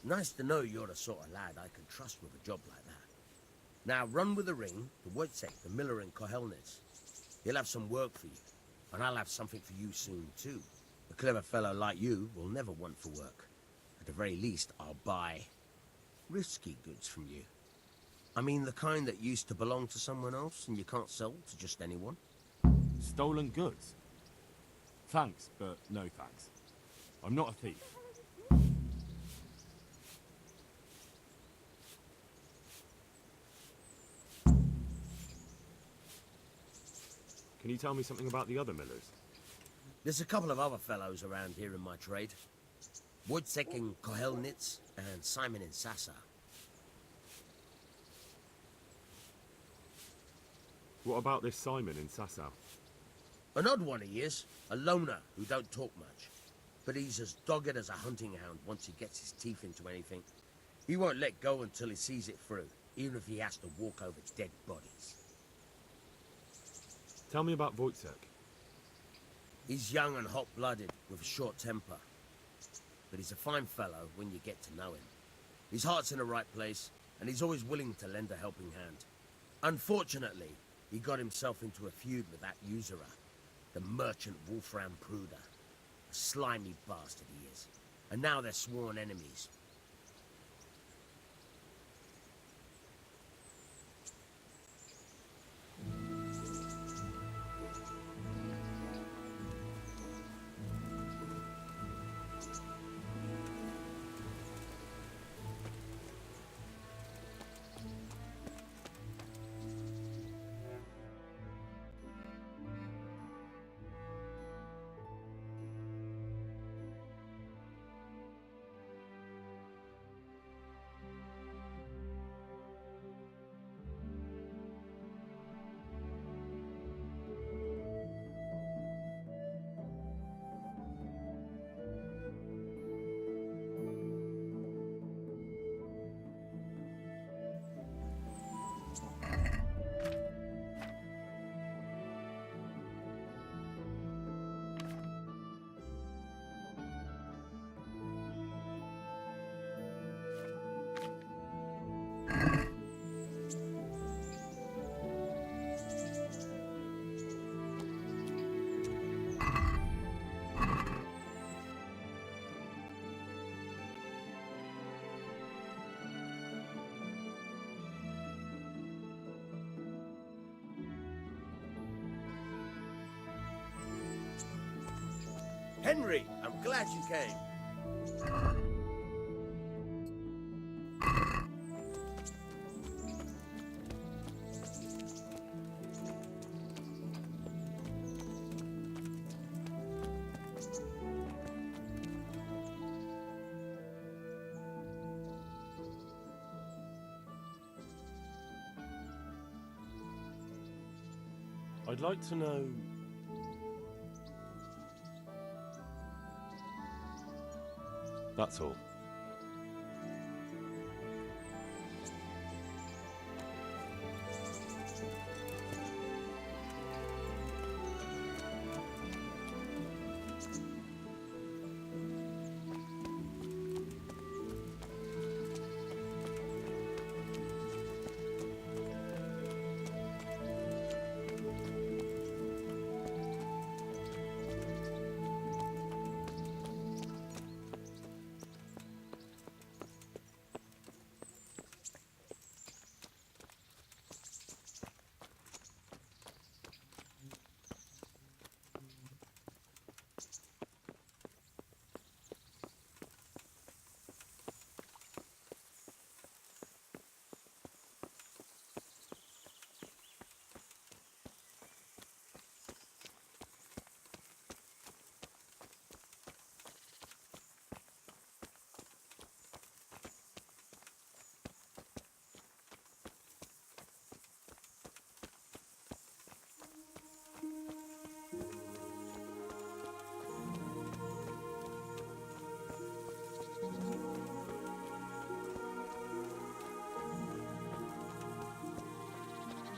Nice to know you're the sort of lad I can trust with a job like that. Now run with the ring to Wojtek, the miller in cogerle. He'll have some work for you, and I'll have something for you soon too. A clever fellow like you will never want for work. At the very least, I'll buy risky goods from you. I mean the kind that used to belong to someone else and you can't sell to just anyone. Stolen goods? Thanks, but no thanks. I'm not a thief. Can you tell me something about the other millers? There's a couple of other fellows around here in my trade. Wojtek in cogerle and Simon in Sasa. What about this Simon in Sasa? An odd one he is, a loner who don't talk much. But he's as dogged as a hunting hound once he gets his teeth into anything. He won't let go until he sees it through, even if he has to walk over dead bodies. Tell me about Wojtek. He's young and hot-blooded, with a short temper. But he's a fine fellow when you get to know him. His heart's in the right place, and he's always willing to lend a helping hand. Unfortunately, he got himself into a feud with that usurer, the merchant Wolfram Pruder. A slimy bastard he is. And now they're sworn enemies. Henry, I'm glad you came. I'd like to know... That's all.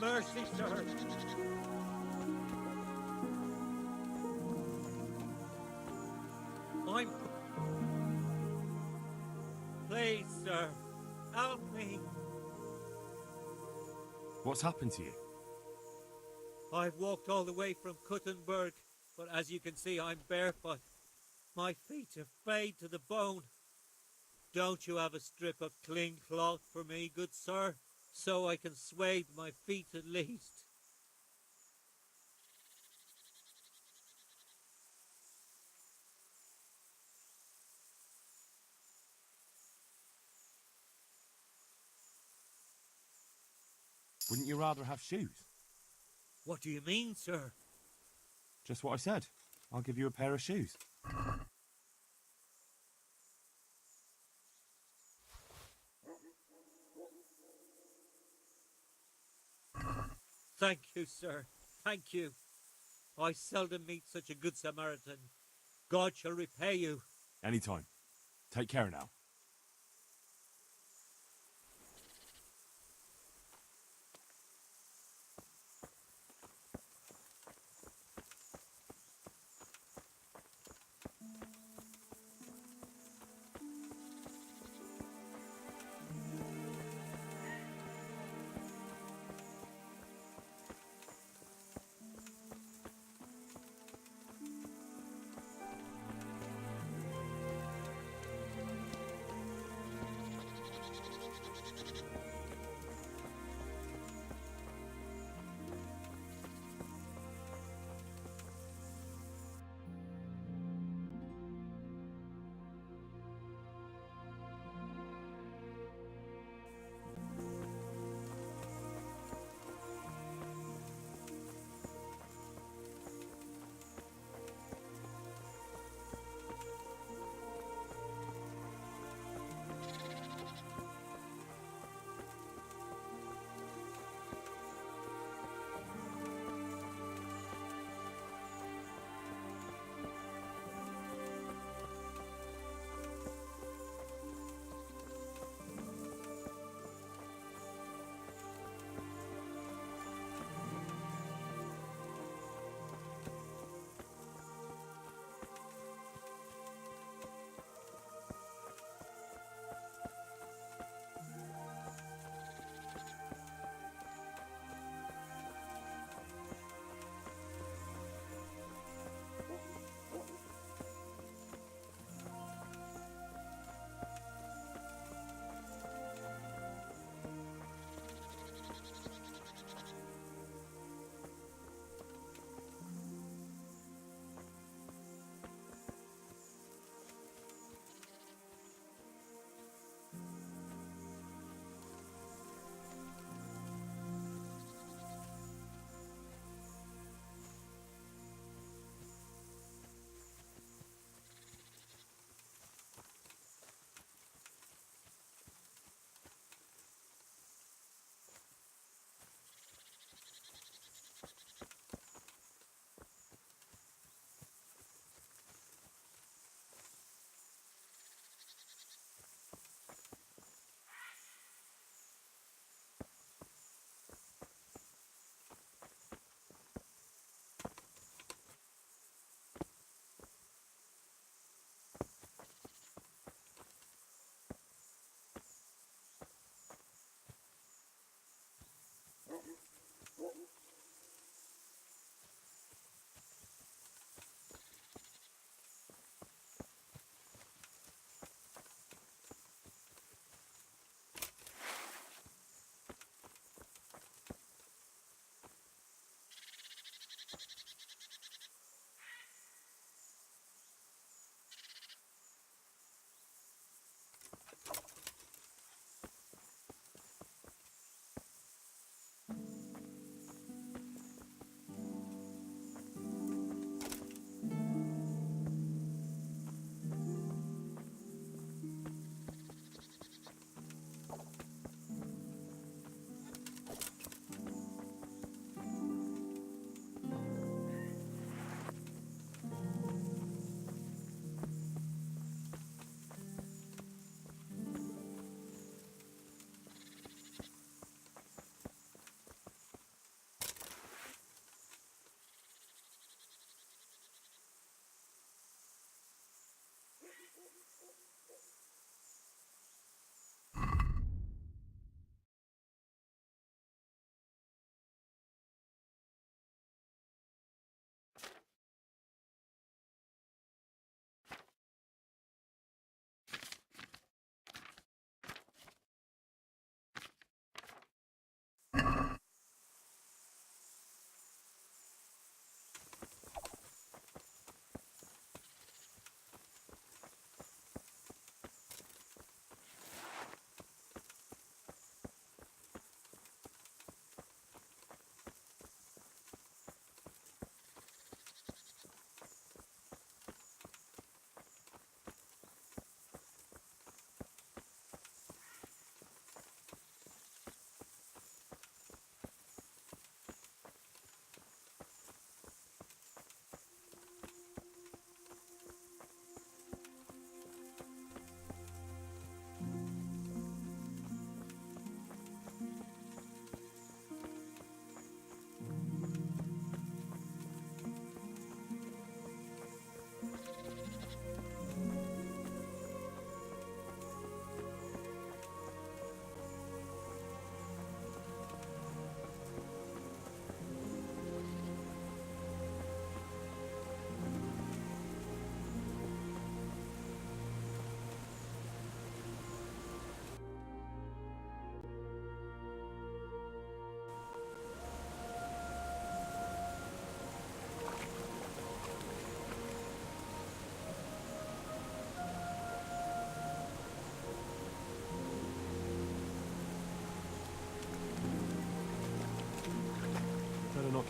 Mercy, sir. I'm... Please, sir. Help me. What's happened to you? I've walked all the way from Kuttenberg, but as you can see, I'm barefoot. My feet are frayed to the bone. Don't you have a strip of clean cloth for me, good sir, so I can swathe my feet at least? Wouldn't you rather have shoes? What do you mean, sir? Just what I said. I'll give you a pair of shoes. Thank you, sir. Thank you. I seldom meet such a good Samaritan. God shall repay you. Anytime. Take care now.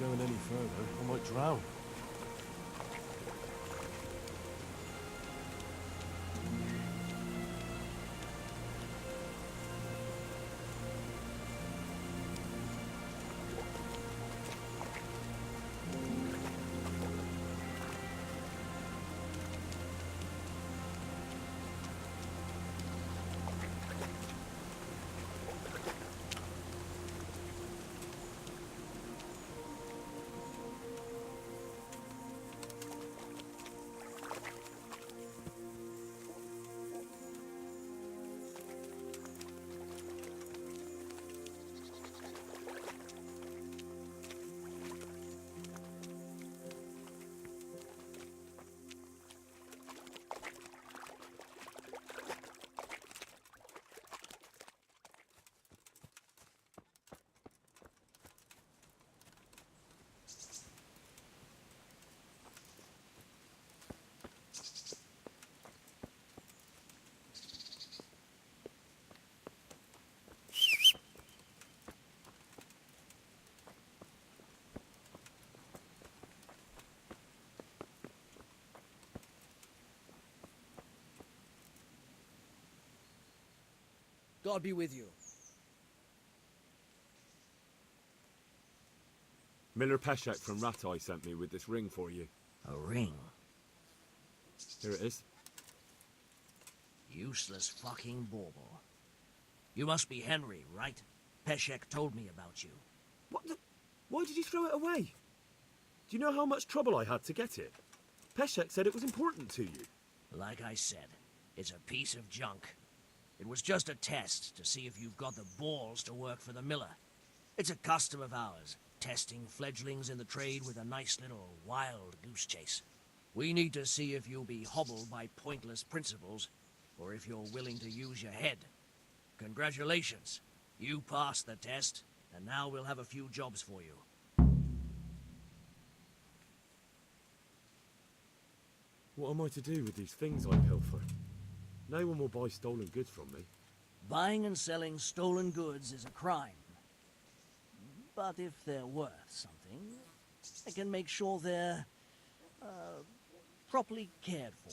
going any further, I might drown. God be with you. Miller Peshek from Ratai sent me with this ring for you. A ring? Here it is. Useless fucking bauble. You must be Henry, right? Peshek told me about you. What the... Why did you throw it away? Do you know how much trouble I had to get it? Peshek said it was important to you. Like I said, it's a piece of junk. It was just a test to see if you've got the balls to work for the miller. It's a custom of ours, testing fledglings in the trade with a nice little wild goose chase. We need to see if you'll be hobbled by pointless principles, or if you're willing to use your head. Congratulations. You passed the test, and now we'll have a few jobs for you. What am I to do with these things I pilfer? No one will buy stolen goods from me. Buying and selling stolen goods is a crime. But if they're worth something, I can make sure they're, properly cared for.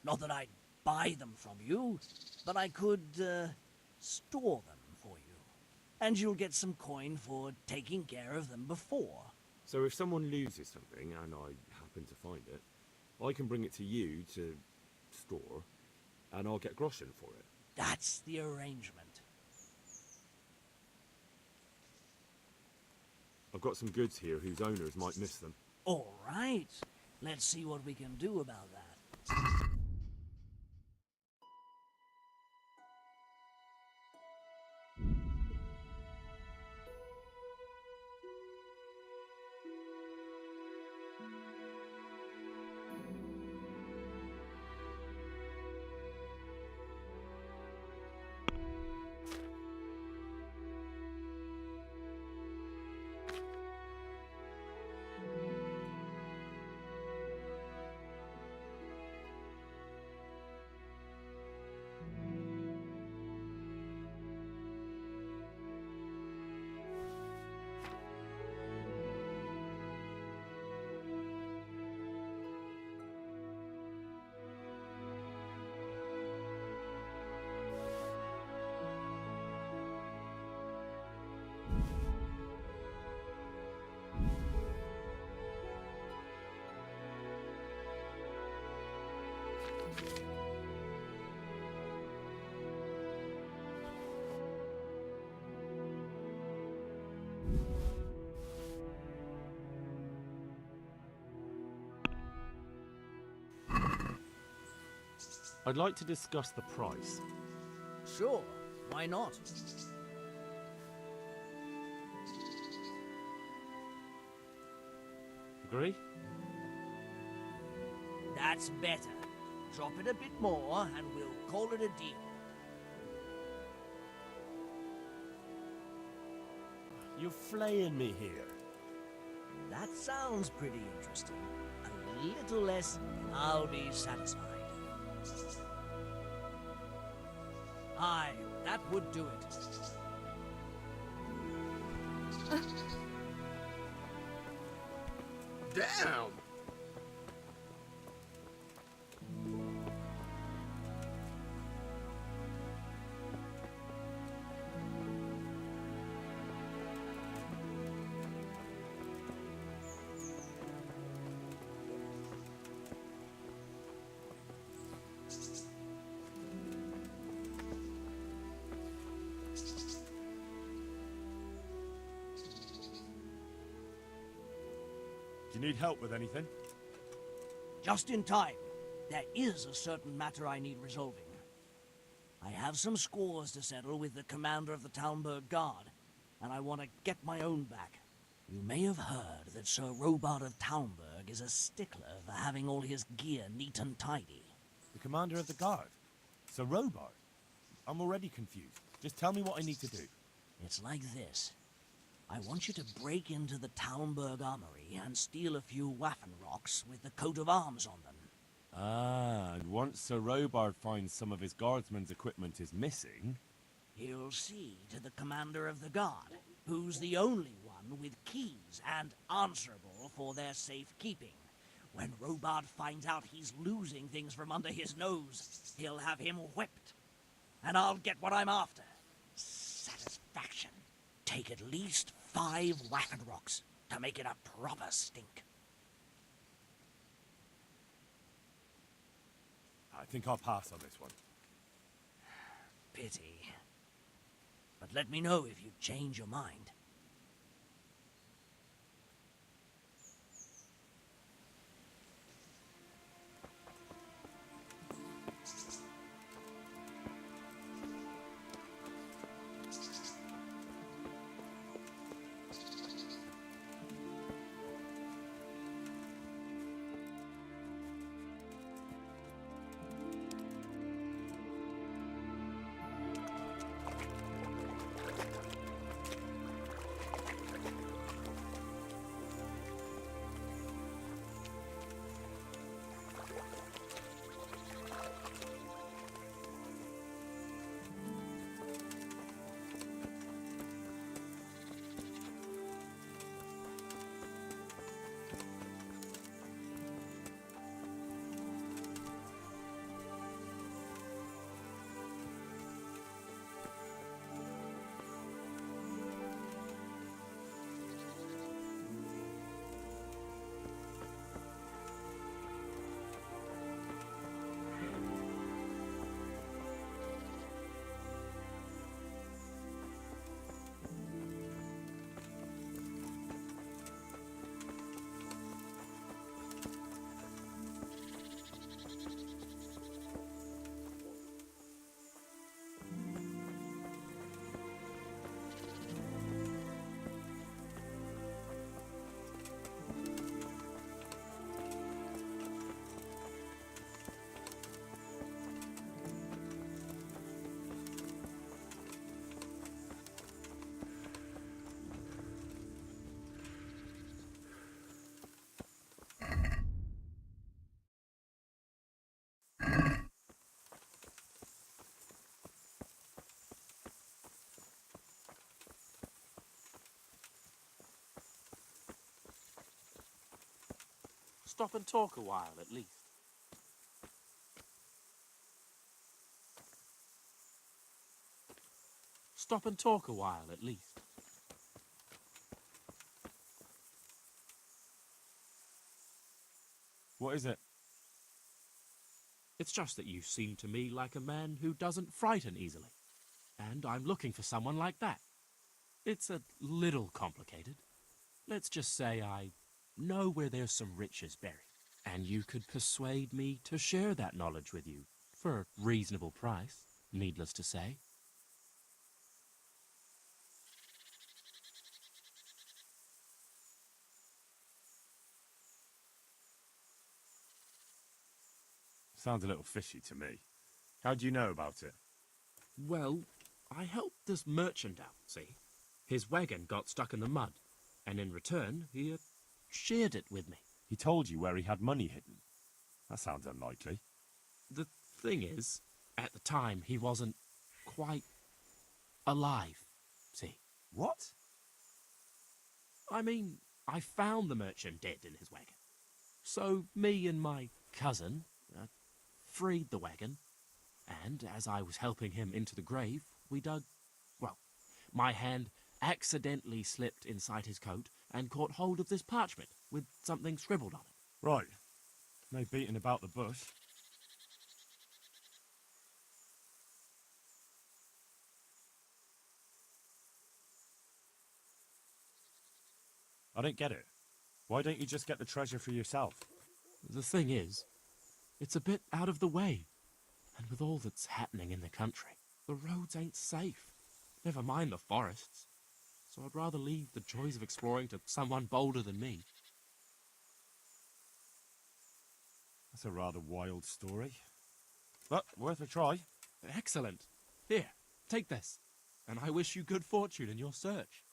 Not that I'd buy them from you, but I could, store them for you. And you'll get some coin for taking care of them before. So if someone loses something, and I happen to find it, I can bring it to you to store, and I'll get groschen for it. That's the arrangement. I've got some goods here whose owners might miss them. All right. Let's see what we can do about that. I'd like to discuss the price. Sure, why not? Agree? That's better. Drop it a bit more and we'll call it a deal. You're flaying me here. That sounds pretty interesting. A little less and I'll be satisfied. Aye, that would do it. Damn! Do you need help with anything? Just in time. There is a certain matter I need resolving. I have some scores to settle with the commander of the Talmberg Guard, and I want to get my own back. You may have heard that Sir Robard of Talmberg is a stickler for having all his gear neat and tidy. The commander of the guard? Sir Robard? I'm already confused. Just tell me what I need to do. It's like this. I want you to break into the Talmberg armory and steal a few Waffen rocks with the coat of arms on them. Ah, and once Sir Robard finds some of his guardsmen's equipment is missing... He'll see to the commander of the guard, who's the only one with keys and answerable for their safekeeping. When Robard finds out he's losing things from under his nose, he'll have him whipped. And I'll get what I'm after. Satisfaction. Take at least 5 Waffen rocks to make it a proper stink. I think I'll pass on this one. Pity. But let me know if you change your mind. Stop and talk a while, at least. Stop and talk a while, at least. What is it? It's just that you seem to me like a man who doesn't frighten easily. And I'm looking for someone like that. It's a little complicated. Let's just say I know where there's some riches buried. And you could persuade me to share that knowledge with you for a reasonable price, needless to say. Sounds a little fishy to me. How do you know about it? Well, I helped this merchant out, see? His wagon got stuck in the mud, and in return, he shared it with me. He told you where he had money hidden. That sounds unlikely. The thing is, at the time, he wasn't quite alive, see? What? I mean, I found the merchant dead in his wagon. So me and my cousin freed the wagon, and as I was helping him into the grave, we dug... Well, my hand accidentally slipped inside his coat and caught hold of this parchment with something scribbled on it. Right. No beating about the bush. I don't get it. Why don't you just get the treasure for yourself? The thing is, it's a bit out of the way. And with all that's happening in the country, the roads ain't safe. Never mind the forests. So I'd rather leave the joys of exploring to someone bolder than me. That's a rather wild story. But worth a try. Excellent. Here, take this. And I wish you good fortune in your search.